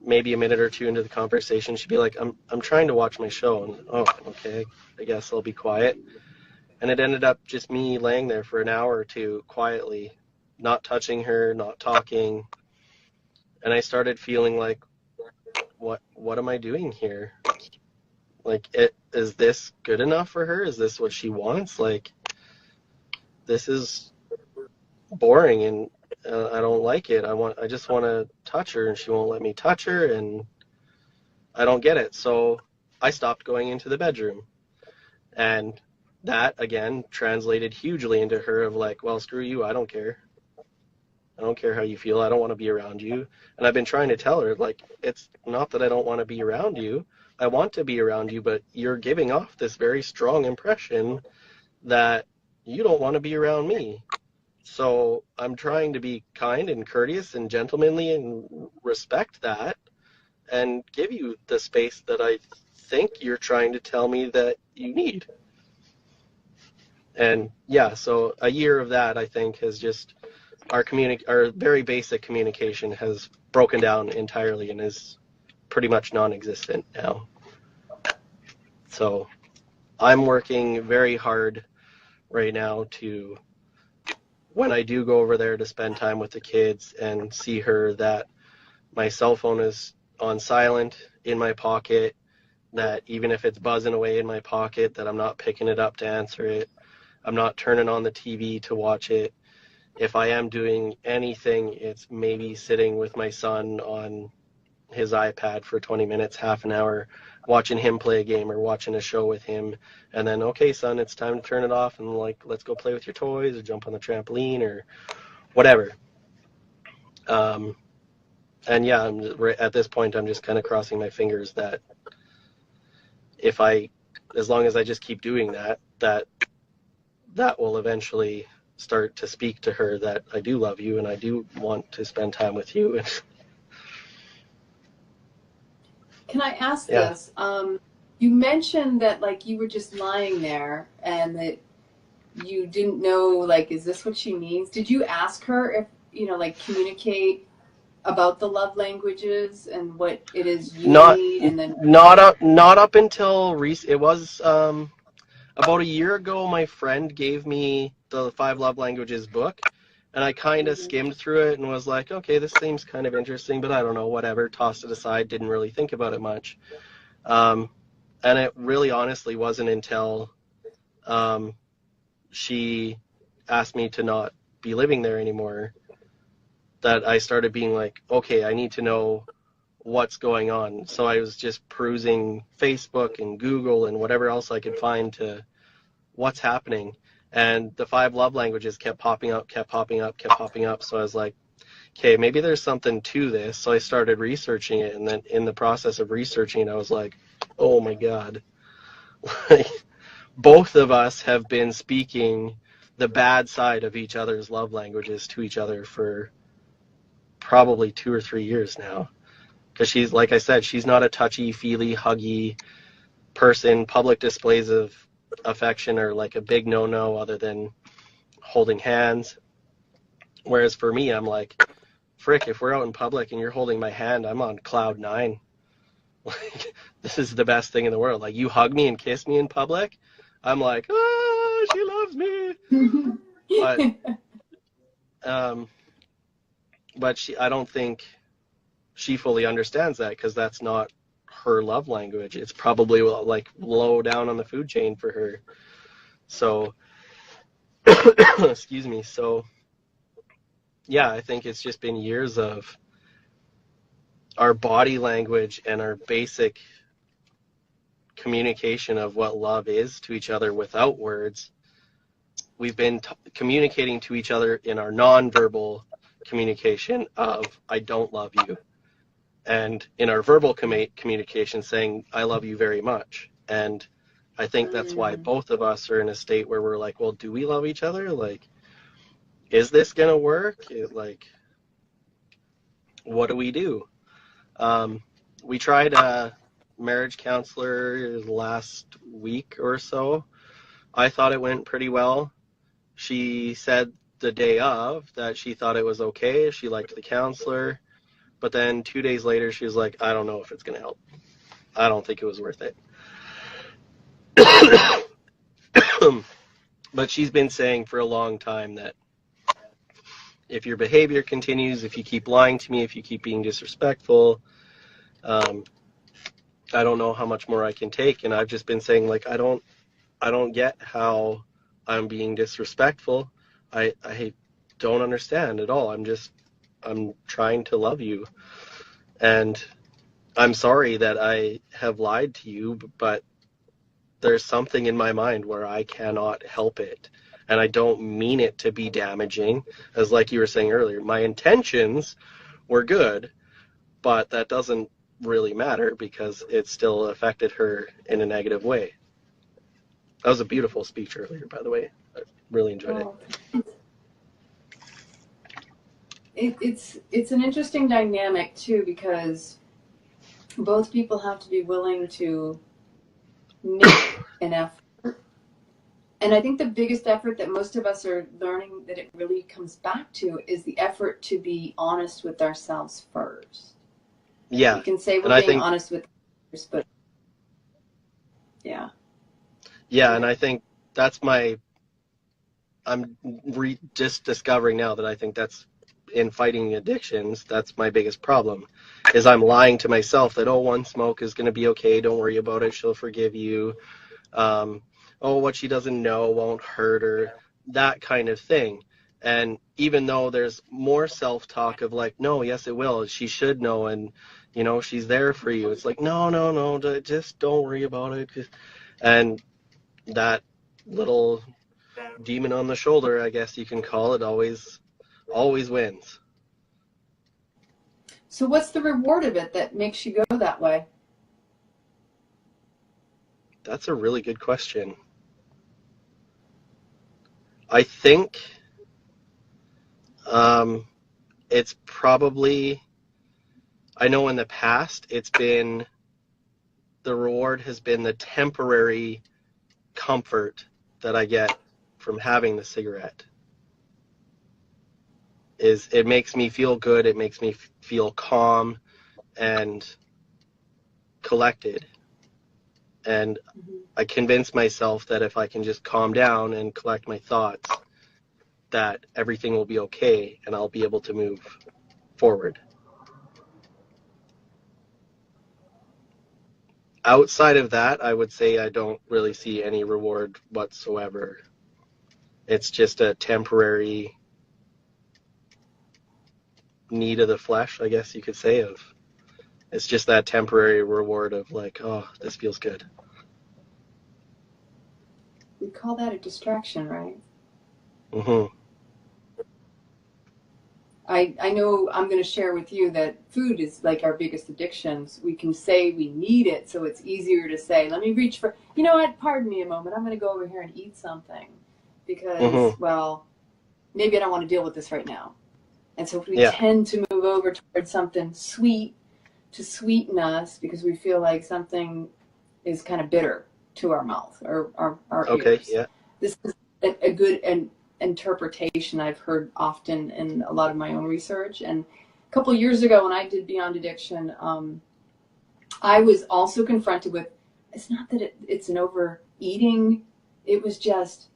maybe a minute or two into the conversation, she'd be like, I'm trying to watch my show. And, oh, okay, I guess I'll be quiet. And it ended up just me laying there for an hour or two quietly, not touching her, not talking. And I started feeling like, what am I doing here? Like, is this good enough for her? Is this what she wants? Like, this is boring, and I don't like it. I just want to touch her, and she won't let me touch her, and I don't get it. So I stopped going into the bedroom. And that, again, translated hugely into her of like, well, screw you, I don't care. I don't care how you feel. I don't want to be around you. And I've been trying to tell her, like, it's not that I don't want to be around you. I want to be around you, but you're giving off this very strong impression that you don't want to be around me. So I'm trying to be kind and courteous and gentlemanly and respect that and give you the space that I think you're trying to tell me that you need. And yeah, so a year of that, I think, has just our very basic communication has broken down entirely and is pretty much non-existent now. So I'm working very hard right now to, when I do go over there to spend time with the kids and see her, that my cell phone is on silent in my pocket, that even if it's buzzing away in my pocket, that I'm not picking it up to answer it. I'm not turning on the TV to watch it. If I am doing anything, it's maybe sitting with my son on his iPad for 20 minutes, half an hour, watching him play a game or watching a show with him. And then, okay, son, it's time to turn it off and, like, let's go play with your toys or jump on the trampoline or whatever. And yeah, at this point, I'm just kind of crossing my fingers that as long as I just keep doing that will eventually start to speak to her that I do love you and I do want to spend time with you. Can I ask Yeah. this? You mentioned that like you were just lying there and that you didn't know, like, is this what she needs? Did you ask her if, like, communicate about the love languages and what it is you need? And then not up until it was about a year ago, my friend gave me the 5 Love Languages book, and I kind of skimmed through it and was like, okay, this seems kind of interesting, but I don't know, whatever, tossed it aside, didn't really think about it much. And it really honestly wasn't until she asked me to not be living there anymore that I started being like, okay, I need to know what's going on. So I was just perusing Facebook and Google and whatever else I could find to what's happening. And the 5 love languages kept popping up. So I was like, okay, maybe there's something to this. So I started researching it. And then in the process of researching it, I was like, oh my God. Both of us have been speaking the bad side of each other's love languages to each other for probably 2 or 3 years now. Because she's, like I said, she's not a touchy, feely, huggy person. Public displays of affection are like a big no-no other than holding hands. Whereas for me, I'm like, frick, if we're out in public and you're holding my hand, I'm on cloud 9. Like, this is the best thing in the world. Like, you hug me and kiss me in public, I'm like, ah, she loves me. But I don't think she fully understands that, because that's not her love language. It's probably like low down on the food chain for her. So, excuse me. So, yeah, I think it's just been years of our body language and our basic communication of what love is to each other without words. We've been communicating to each other in our nonverbal communication of I don't love you, and in our verbal communication saying I love you very much. And I think that's why both of us are in a state where we're like, well, do we love each other? Like, is this gonna work? Like, what do we do? We tried a marriage counselor last week or so, I thought it went pretty well. She said the day of that she thought it was okay. She liked the counselor. But then 2 days later, she was like, I don't know if it's going to help. I don't think it was worth it. But she's been saying for a long time that if your behavior continues, if you keep lying to me, if you keep being disrespectful, I don't know how much more I can take. And I've just been saying, like, I don't get how I'm being disrespectful. I don't understand at all. I'm trying to love you. And I'm sorry that I have lied to you, but there's something in my mind where I cannot help it. And I don't mean it to be damaging, as like you were saying earlier. My intentions were good, but that doesn't really matter because it still affected her in a negative way. That was a beautiful speech earlier, by the way. I really enjoyed it. It's an interesting dynamic too, because both people have to be willing to make an effort. And I think the biggest effort that most of us are learning that it really comes back to is the effort to be honest with ourselves first. Yeah. We can say we're being honest with others, but yeah. Yeah, and I think that's I'm just discovering now that I think that's in fighting addictions, that's my biggest problem, is I'm lying to myself that, oh, one smoke is going to be okay, don't worry about it, she'll forgive you. Oh, what she doesn't know won't hurt her, that kind of thing. And even though there's more self-talk of like, no, yes, it will, she should know, and, you know, she's there for you. It's like, no, just don't worry about it. And that little demon on the shoulder, I guess you can call it, always wins. So what's the reward of it that makes you go that way? That's a really good question. I think it's probably, I know in the past the reward has been the temporary comfort that I get from having the cigarette. It makes me feel good, it makes me feel calm and collected. And I convince myself that if I can just calm down and collect my thoughts, that everything will be okay and I'll be able to move forward. Outside of that, I would say I don't really see any reward whatsoever. It's just a temporary need of the flesh, I guess you could say. It's just that temporary reward of like, oh, this feels good. We call that a distraction, right? Mm-hmm. I know I'm going to share with you that food is like our biggest addictions. We can say we need it, so it's easier to say, let me reach for, you know what, pardon me a moment, I'm going to go over here and eat something because, well, maybe I don't want to deal with this right now. And so we tend to move over towards something sweet to sweeten us because we feel like something is kind of bitter to our mouth or our ears. Yeah. This is a good interpretation I've heard often in a lot of my own research. And a couple of years ago when I did Beyond Addiction, I was also confronted with, it's not that it's an overeating, it was just,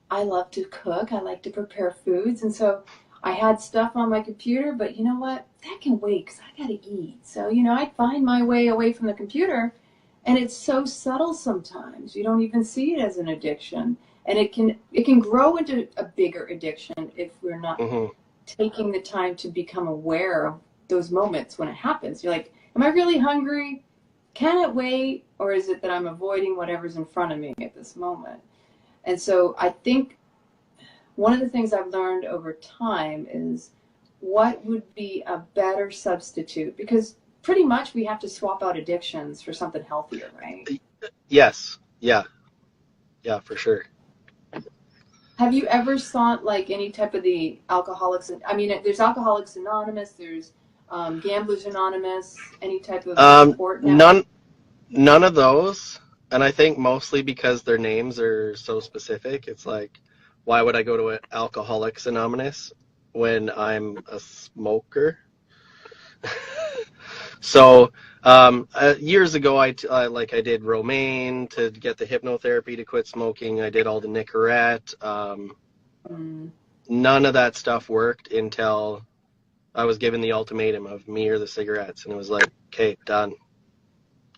I love to cook, I like to prepare foods, and so I had stuff on my computer, but you know what, that can wait because I gotta eat. So, you know, I'd find my way away from the computer, and it's so subtle sometimes, you don't even see it as an addiction. And it can grow into a bigger addiction if we're not taking the time to become aware of those moments when it happens. You're like, am I really hungry? Can it wait? Or is it that I'm avoiding whatever's in front of me at this moment? And so I think one of the things I've learned over time is what would be a better substitute? Because pretty much we have to swap out addictions for something healthier, right? Yes. Yeah. Yeah, for sure. Have you ever sought like any type of the alcoholics? I mean, there's Alcoholics Anonymous, there's Gamblers Anonymous, any type of support network? None of those. And I think mostly because their names are so specific. It's like, why would I go to Alcoholics Anonymous when I'm a smoker? So years ago, I did Romaine to get the hypnotherapy to quit smoking. I did all the Nicorette. Mm. None of that stuff worked until I was given the ultimatum of me or the cigarettes, and it was like, okay, done.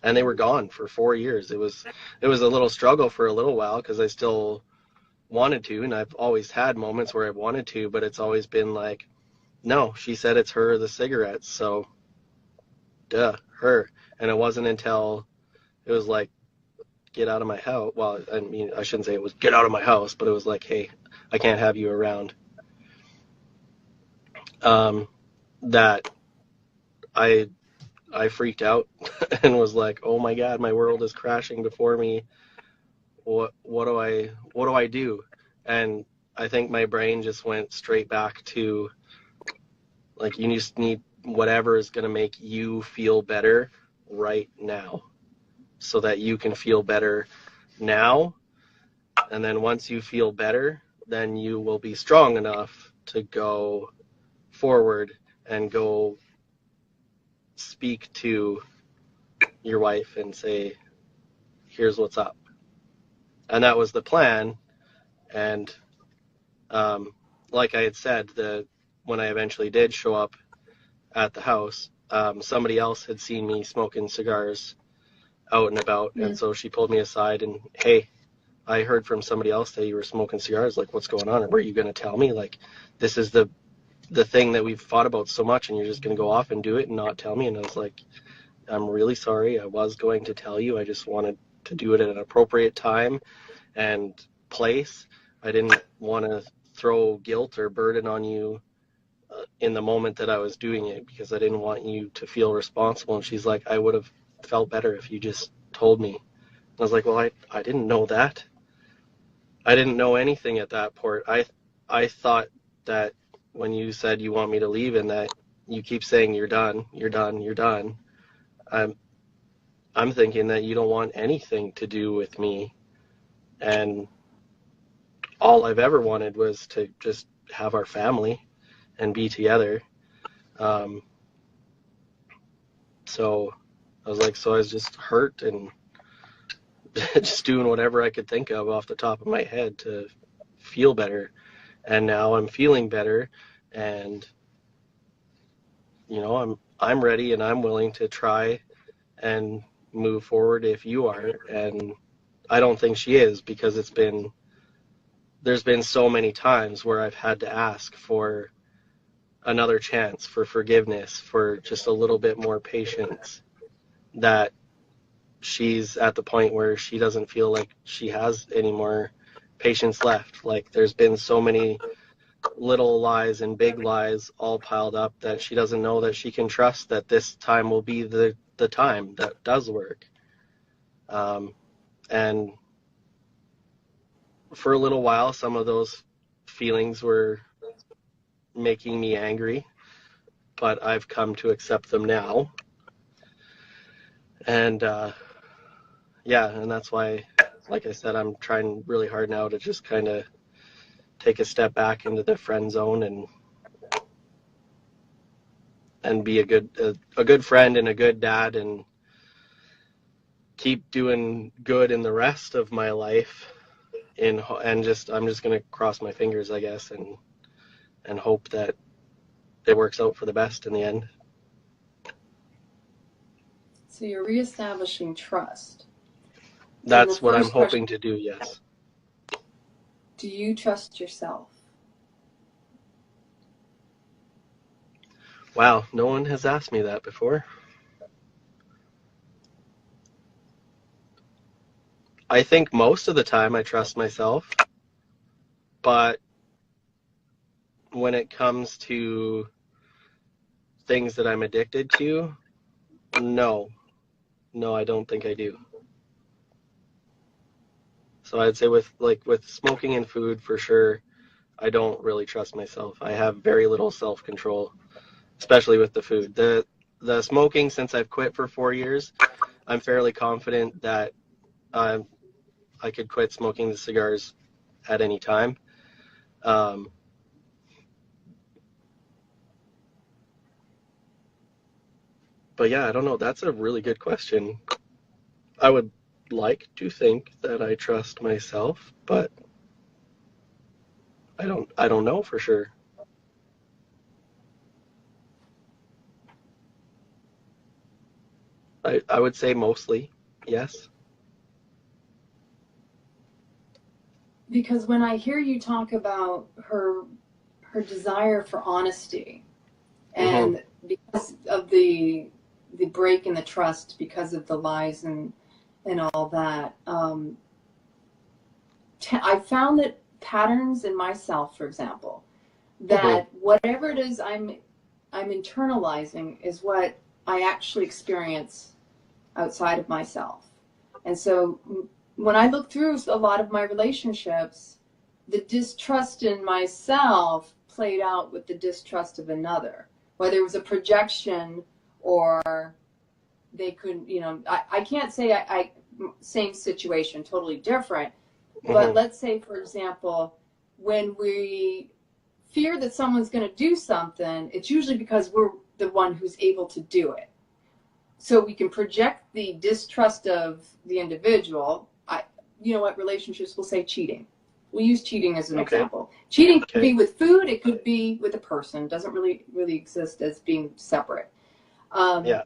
And they were gone for 4 years. It was a little struggle for a little while because I still wanted to, and I've always had moments where I've wanted to, but it's always been like, no, she said it's her or the cigarettes, so duh, her. And it wasn't until it was like, get out of my house. Well, I mean, I shouldn't say it was get out of my house, but it was like, hey, I can't have you around. That I freaked out and was like, oh my God, my world is crashing before me. What do I do? And I think my brain just went straight back to like, you just need whatever is going to make you feel better right now so that you can feel better now. And then once you feel better, then you will be strong enough to go forward and go speak to your wife and say, here's what's up. And that was the plan. And like I had said, when I eventually did show up at the house, somebody else had seen me smoking cigars out and about. And so she pulled me aside and, hey, I heard from somebody else that you were smoking cigars. Like, what's going on? Were you going to tell me? Like, this is the thing that we've fought about so much, and you're just going to go off and do it and not tell me? And I was like, I'm really sorry. I was going to tell you. I just wanted to do it at an appropriate time and place. I didn't want to throw guilt or burden on you in the moment that I was doing it, because I didn't want you to feel responsible. And she's like, I would have felt better if you just told me. And I was like, well, I didn't know that. I didn't know anything at that point. I thought that when you said you want me to leave and that you keep saying you're done, you're done, you're done, I'm thinking that you don't want anything to do with me. And all I've ever wanted was to just have our family and be together. So I was like, so I was just hurt and just doing whatever I could think of off the top of my head to feel better. And now I'm feeling better, and I'm ready and I'm willing to try and move forward if you are. And I don't think she is, because there's been so many times where I've had to ask for another chance, for forgiveness, for just a little bit more patience, that she's at the point where she doesn't feel like she has any more patience left. Like, there's been so many little lies and big lies all piled up that she doesn't know that she can trust that this time will be the time that does work. And for a little while, some of those feelings were making me angry, but I've come to accept them now. And and that's why, like I said, I'm trying really hard now to just kind of take a step back into the friend zone and be a good friend and a good dad, and keep doing good in the rest of my life. I'm just gonna cross my fingers, I guess, and hope that it works out for the best in the end. So you're reestablishing trust. That's what I'm hoping to do, yes. Do you trust yourself? Wow, no one has asked me that before. I think most of the time I trust myself, but when it comes to things that I'm addicted to, no, I don't think I do. So I'd say with smoking and food, for sure, I don't really trust myself. I have very little self-control, especially with the food. The smoking, since I've quit for 4 years, I'm fairly confident that I could quit smoking the cigars at any time. Um, but yeah, I don't know. That's a really good question. I would like to think that I trust myself, but I don't know for sure. I would say mostly, yes. Because when I hear you talk about her desire for honesty, Hmm. and because of the break in the trust because of the lies and all that, I found that patterns in myself, for example, Hmm. that whatever it is I'm internalizing is what I actually experience outside of myself. And so when I look through a lot of my relationships, the distrust in myself played out with the distrust of another, whether it was a projection or they couldn't, I can't say same situation, totally different. But Hmm. let's say, for example, when we fear that someone's going to do something, it's usually because we're the one who's able to do it. So we can project the distrust of the individual. You know what, relationships will say cheating. We use cheating as an Okay. example. Cheating could Okay. be with food. It could be with a person. It doesn't really exist as being separate. Um, Yeah.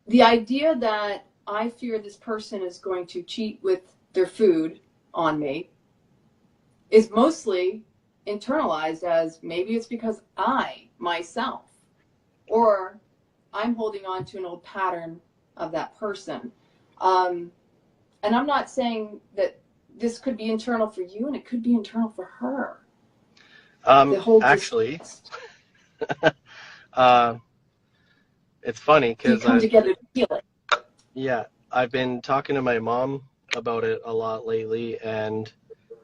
the idea that I fear this person is going to cheat with their food on me is mostly internalized as maybe it's because I, myself, or I'm holding on to an old pattern of that person. Um, and I'm not saying that this could be internal for you and it could be internal for her. The whole Actually, distrust. uh, it's funny So you because come together to feel it. yeah, I've been talking to my mom about it a lot lately, and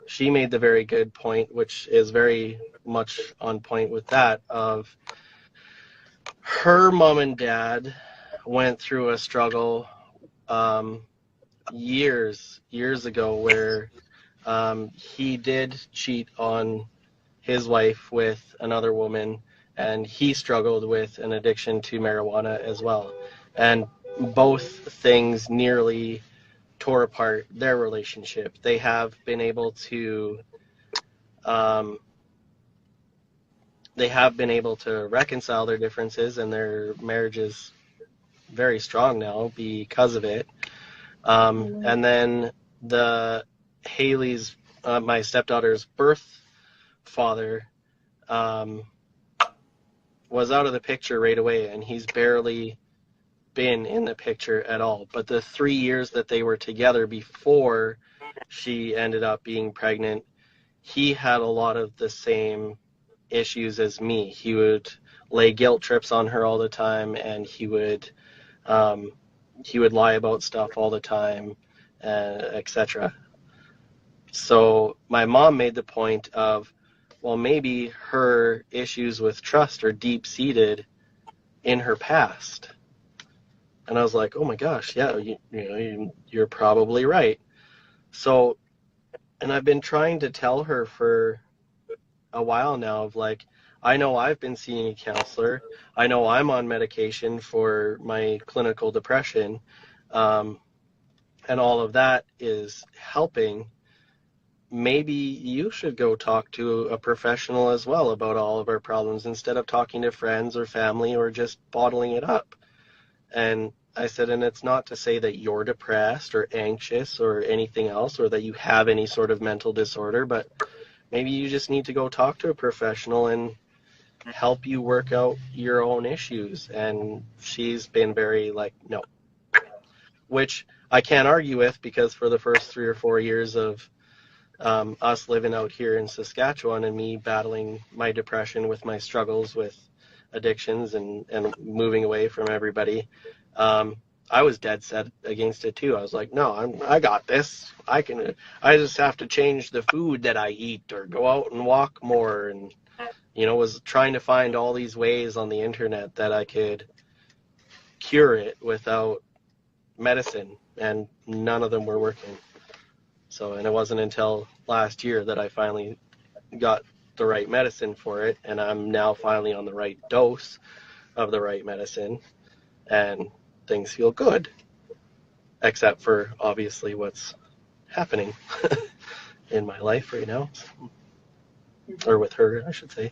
she made the very good point, which is very much on point with that, of her mom and dad went through a struggle um, years ago where he did cheat on his wife with another woman, and he struggled with an addiction to marijuana as well. And both things nearly tore apart their relationship. They have been able to um, reconcile their differences, and their marriage is very strong now because of it. And then the Haley's, my stepdaughter's birth father, um, was out of the picture right away, and he's barely been in the picture at all. But the 3 years that they were together before she ended up being pregnant, he had a lot of the same issues as me. He would lay guilt trips on her all the time, and um, he would lie about stuff all the time, etc. So my mom made the point of, well, maybe her issues with trust are deep seated in her past. And I was like, oh my gosh, yeah, you're probably right. So, and I've been trying to tell her for a while now of like, I know I've been seeing a counselor. I know I'm on medication for my clinical depression. Um, and all of that is helping. Maybe you should go talk to a professional as well about all of our problems instead of talking to friends or family or just bottling it up. And I said, and it's not to say that you're depressed or anxious or anything else, or that you have any sort of mental disorder, but maybe you just need to go talk to a professional and help you work out your own issues. And she's been very like, no, which I can't argue with, because for the first 3 or 4 years of us living out here in Saskatchewan and me battling my depression with my struggles with addictions and moving away from everybody, um, I was dead set against it too. I was like, no, I got this. I just have to change the food that I eat or go out and walk more. And, was trying to find all these ways on the internet that I could cure it without medicine, and none of them were working. So, and it wasn't until last year that I finally got the right medicine for it, and I'm now finally on the right dose of the right medicine, and things feel good, except for obviously what's happening in my life right now, or with her, I should say.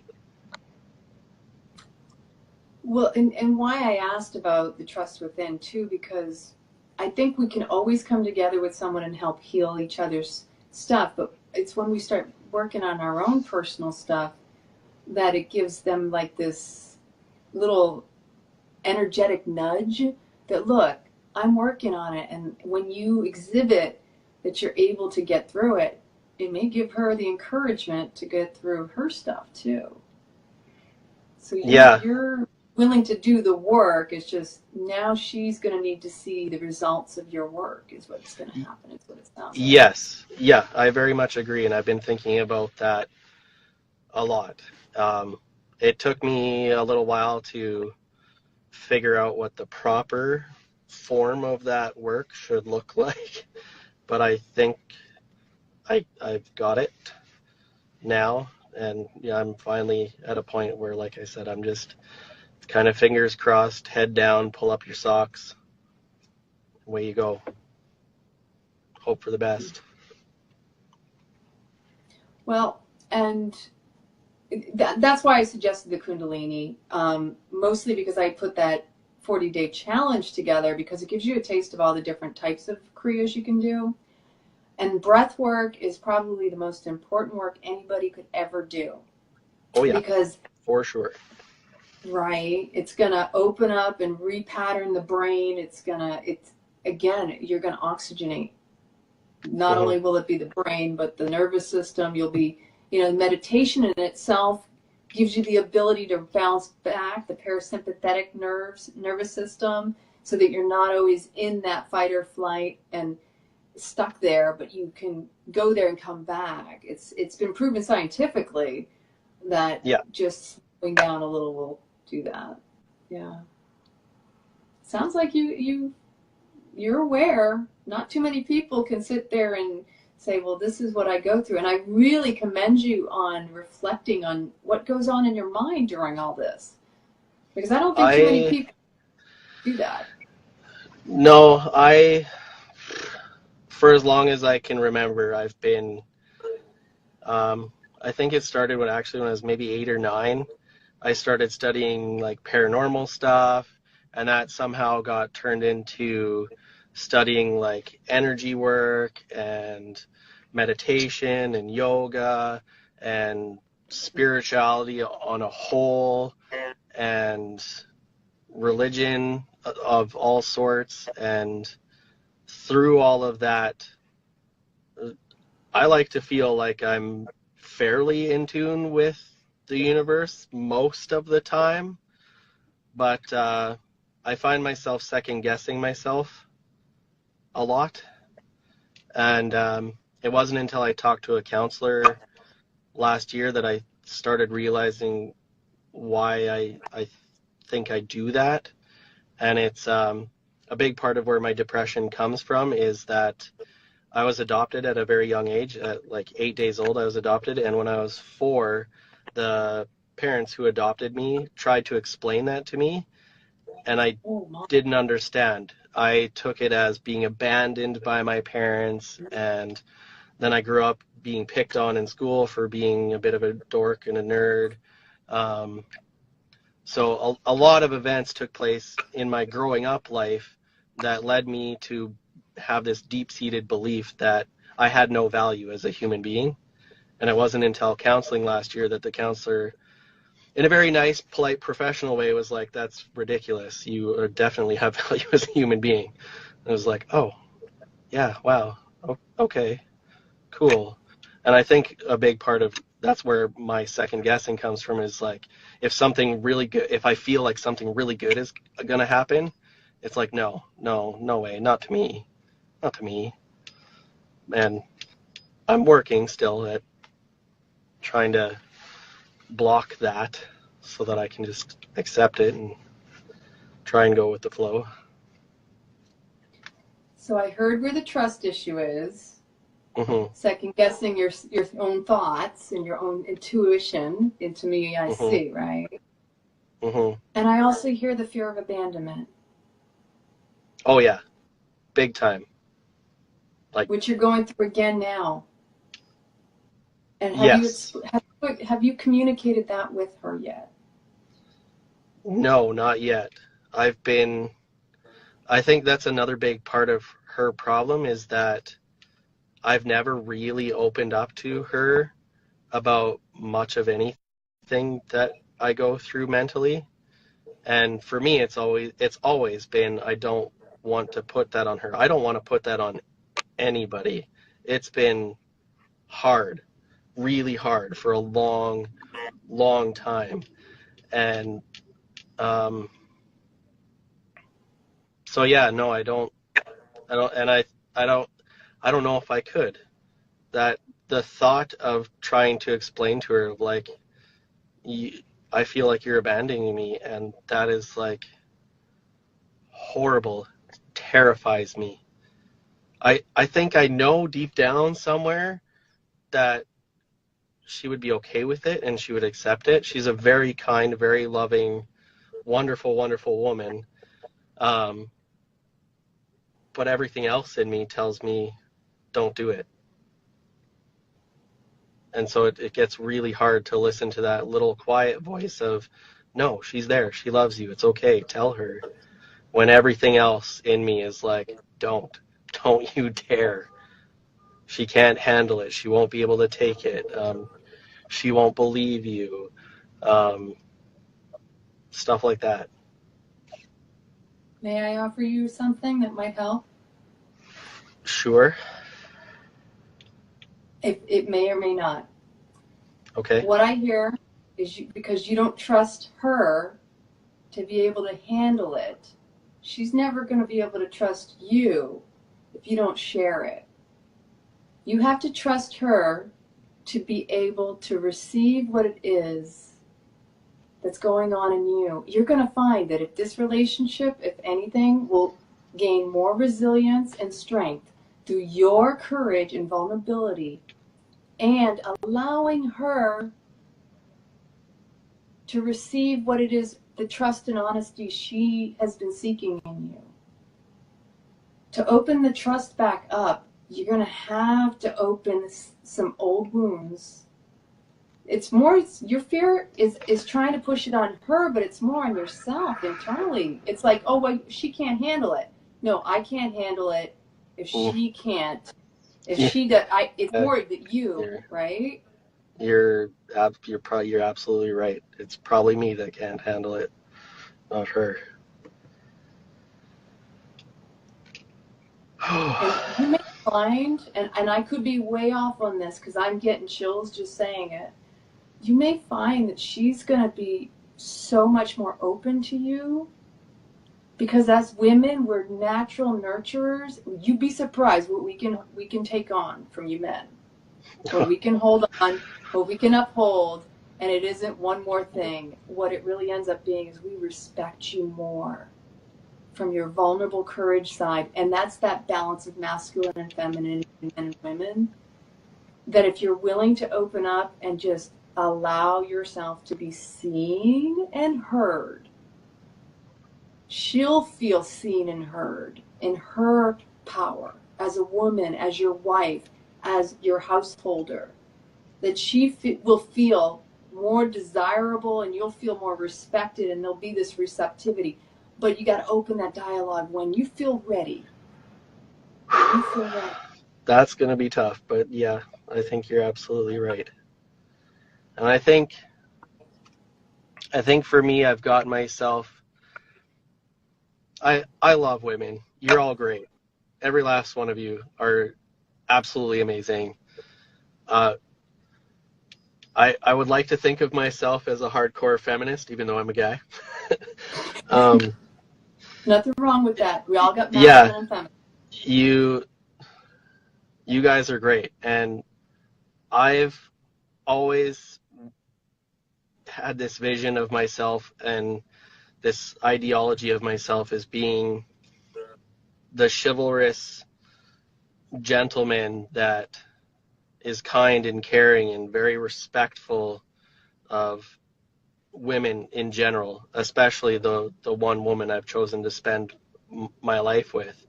Well, and why I asked about the trust within too, because I think we can always come together with someone and help heal each other's stuff, but it's when we start working on our own personal stuff that it gives them like this little energetic nudge that, look, I'm working on it. And when you exhibit that you're able to get through it, it may give her the encouragement to get through her stuff too. So Yeah, you're willing to do the work. It's just now she's going to need to see the results of your work is what's going to happen. Is what it sounds like. yes, yeah, I very much agree, and I've been thinking about that a lot. It took me a little while to figure out what the proper form of that work should look like, but I think I've got it now, and yeah, I'm finally at a point where, like I said, I'm just kind of fingers crossed, head down, pull up your socks, away you go. Hope for the best. Well, and that's why I suggested the Kundalini, mostly because I put that 40-day challenge together because it gives you a taste of all the different types of Kriyas you can do. And breath work is probably the most important work anybody could ever do. Oh yeah, because for sure. right, it's going to open up and repattern the brain. Again, you're going to oxygenate. Not only will it be the brain, but the nervous system. You'll be, meditation in itself gives you the ability to bounce back the parasympathetic nervous system so that you're not always in that fight or flight and stuck there, but you can go there and come back. It's been proven scientifically that Yeah, just slowing down a little will do that. Yeah. Sounds like you're aware. Not too many people can sit there and say, well, this is what I go through. And I really commend you on reflecting on what goes on in your mind during all this. Because I don't think too many people do that. no, for as long as I can remember, I've been, I think it started when I was maybe 8 or 9. I started studying like paranormal stuff, and that somehow got turned into studying like energy work and meditation and yoga and spirituality on a whole and religion of all sorts. And through all of that, I like to feel like I'm fairly in tune with the universe most of the time, but I find myself second guessing myself a lot. And it wasn't until I talked to a counselor last year that I started realizing why I think I do that. And it's a big part of where my depression comes from is that I was adopted at a very young age. At like 8 days old, I was adopted. And when I was 4, the parents who adopted me tried to explain that to me, and I didn't understand. I took it as being abandoned by my parents, and then I grew up being picked on in school for being a bit of a dork and a nerd. So a lot of events took place in my growing up life that led me to have this deep-seated belief that I had no value as a human being. And it wasn't until counseling last year that the counselor, in a very nice, polite, professional way, was like, that's ridiculous. You definitely have value as a human being. And I was like, oh, yeah, wow, okay, cool. And I think a big part of that's where my second guessing comes from is like, if I feel like something really good is going to happen, it's like, no way, not to me. And I'm working still at trying to block that so that I can just accept it and try and go with the flow. So I heard where the trust issue is. Mm-hmm. Second guessing your own thoughts and your own intuition. Into me, I Mm-hmm. see, right? Mm-hmm. And I also hear the fear of abandonment, Oh yeah, big time. Like, which you're going through again now. And yes. have you communicated that with her yet? No, not yet. I think that's another big part of her problem, is that I've never really opened up to her about much of anything that I go through mentally. And for me, it's always been, I don't want to put that on her. I don't want to put that on anybody. It's been hard, really hard for a long, long time. And so yeah, no, and I don't know if I could. That the thought of trying to explain to her, like, I feel like you're abandoning me, and that is like horrible, terrifies me. I think I know deep down somewhere that she would be okay with it and she would accept it. She's a very kind, very loving, wonderful, wonderful woman. Um, but everything else in me tells me don't do it. And so it gets really hard to listen to that little quiet voice of, no, she's there. She loves you. It's okay. Tell her. When everything else in me is like, don't you dare. She can't handle it. She won't be able to take it. She won't believe you. Um, stuff like that. May I offer you something that might help? Sure. It may or may not. Okay. What I hear is because you don't trust her to be able to handle it, she's never going to be able to trust you if you don't share it. You have to trust her to be able to receive what it is that's going on in you. You're going to find that if this relationship, if anything, will gain more resilience and strength through your courage and vulnerability and allowing her to receive what it is, the trust and honesty she has been seeking in you. To open the trust back up, you're going to have to open some old wounds. It's more, your fear is trying to push it on her, but it's more on yourself internally. It's like, oh, well, she can't handle it. No, I can't handle it if she can't. If she does, it's more that you, right? You're absolutely right. It's probably me that can't handle it, not her. And you may find, and I could be way off on this because I'm getting chills just saying it. You may find that she's going to be so much more open to you because as women, we're natural nurturers. You'd be surprised what we can take on from you men. What we can hold on, what we can uphold, and it isn't one more thing. What it really ends up being is we respect you more from your vulnerable courage side, and that's that balance of masculine and feminine in men and women, that if you're willing to open up and just allow yourself to be seen and heard, she'll feel seen and heard in her power as a woman, as your wife, as your householder, that she will feel more desirable and you'll feel more respected and there'll be this receptivity. But you got to open that dialogue when you feel ready. When you feel ready. That's going to be tough, but yeah, I think you're absolutely right. And I think for me, I've got myself, I love women. You're all great. Every last one of you are absolutely amazing. I would like to think of myself as a hardcore feminist, even though I'm a guy. Nothing wrong with that. We all got masculine and feminine. You guys are great, and I've always had this vision of myself and this ideology of myself as being the chivalrous gentleman that is kind and caring and very respectful of women in general, especially the one woman I've chosen to spend my life with.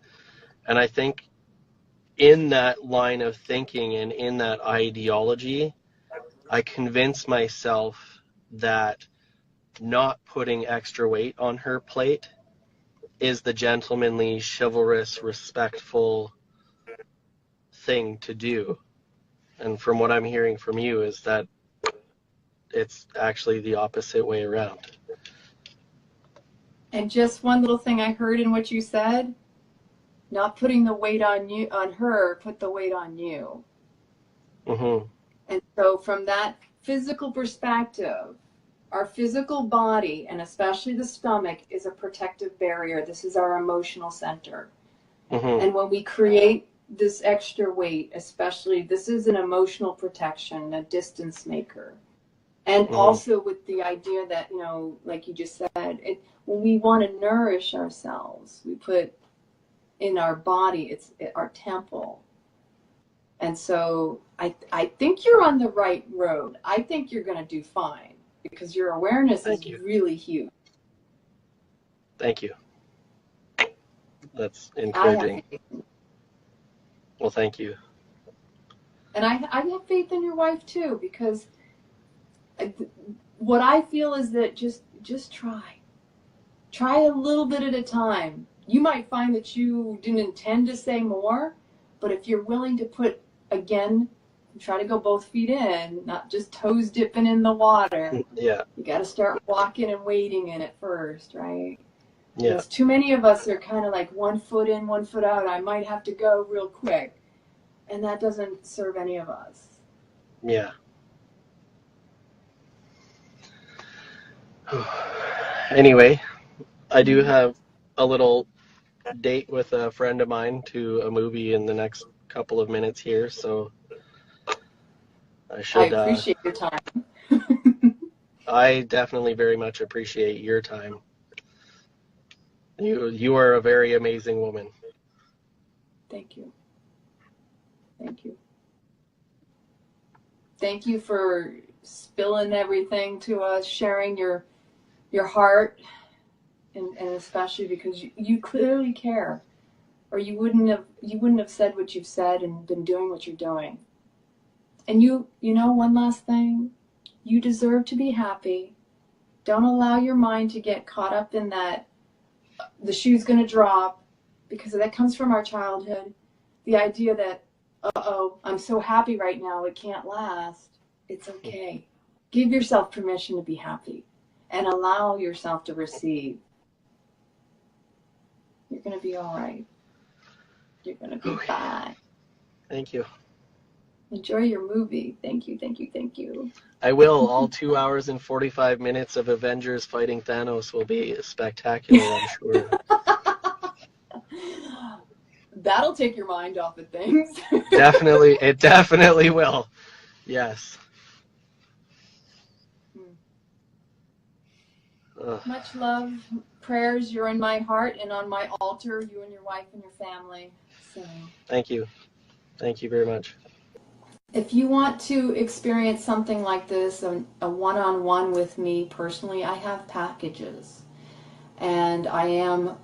And I think in that line of thinking and in that ideology, I convince myself that not putting extra weight on her plate is the gentlemanly, chivalrous, respectful thing to do. And from what I'm hearing from you is that it's actually the opposite way around. And just one little thing I heard in what you said, not putting the weight on you, on her, put the weight on you. Mm-hmm. And so from that physical perspective, our physical body, and especially the stomach, is a protective barrier. This is our emotional center. Mm-hmm. And when we create this extra weight, especially, this is an emotional protection, a distance maker. And Mm-hmm. also with the idea that, you know, like you just said, when we want to nourish ourselves, we put in our body, it's our temple. And so I think you're on the right road. I think you're going to do fine because your awareness is really huge. Thank you. That's encouraging. Well, thank you. And I have faith in your wife too, because what I feel is that just try a little bit at a time. You might find that you didn't intend to say more, but if you're willing to put, again, try to go both feet in, not just toes dipping in the water. Yeah. You got to start walking and wading in it first, right? Yeah. Because too many of us are kind of like 1 foot in, 1 foot out. I might have to go real quick. And that doesn't serve any of us. Yeah. Anyway, I do have a little date with a friend of mine to a movie in the next couple of minutes here, so I appreciate your time. I definitely very much appreciate your time. You are a very amazing woman. Thank you. Thank you. Thank you for spilling everything to us, sharing your heart, and especially because you clearly care, or you wouldn't have said what you've said and been doing what you're doing. And you know, one last thing, you deserve to be happy. Don't allow your mind to get caught up in that the shoe's going to drop, because that comes from our childhood. The idea that, I'm so happy right now, it can't last. It's okay. Give yourself permission to be happy and allow yourself to receive. You're going to be all right. You're going to be fine. Thank you. Enjoy your movie. Thank you, thank you, thank you. I will. All 2 hours and 45 minutes of Avengers fighting Thanos will be spectacular, I'm sure. That'll take your mind off of things. Definitely. It definitely will. Yes. Much love, prayers. You're in my heart and on my altar, you and your wife and your family. So. Thank you. Thank you very much. If you want to experience something like this, a one-on-one with me personally, I have packages. And I am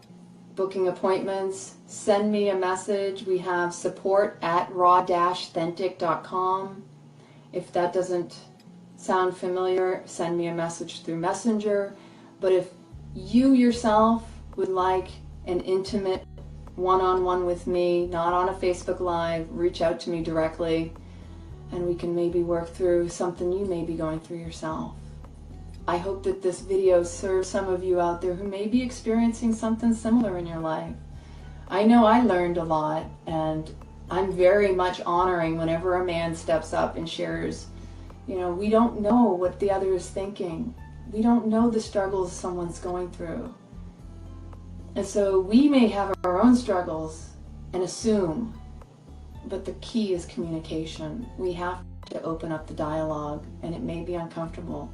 booking appointments. Send me a message. We have support at raw-authentic.com. If that doesn't sound familiar, send me a message through Messenger. But if you yourself would like an intimate one-on-one with me, not on a Facebook Live, reach out to me directly, and we can maybe work through something you may be going through yourself. I hope that this video serves some of you out there who may be experiencing something similar in your life. I know I learned a lot, and I'm very much honoring whenever a man steps up and shares. You know, we don't know what the other is thinking. We don't know the struggles someone's going through. And so we may have our own struggles and assume, but the key is communication. We have to open up the dialogue, and it may be uncomfortable.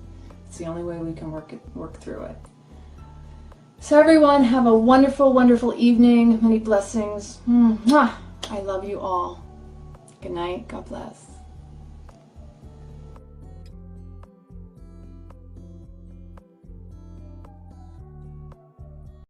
It's the only way we can work through it. So everyone, have a wonderful, wonderful evening. Many blessings. Mwah. I love you all. Good night. God bless.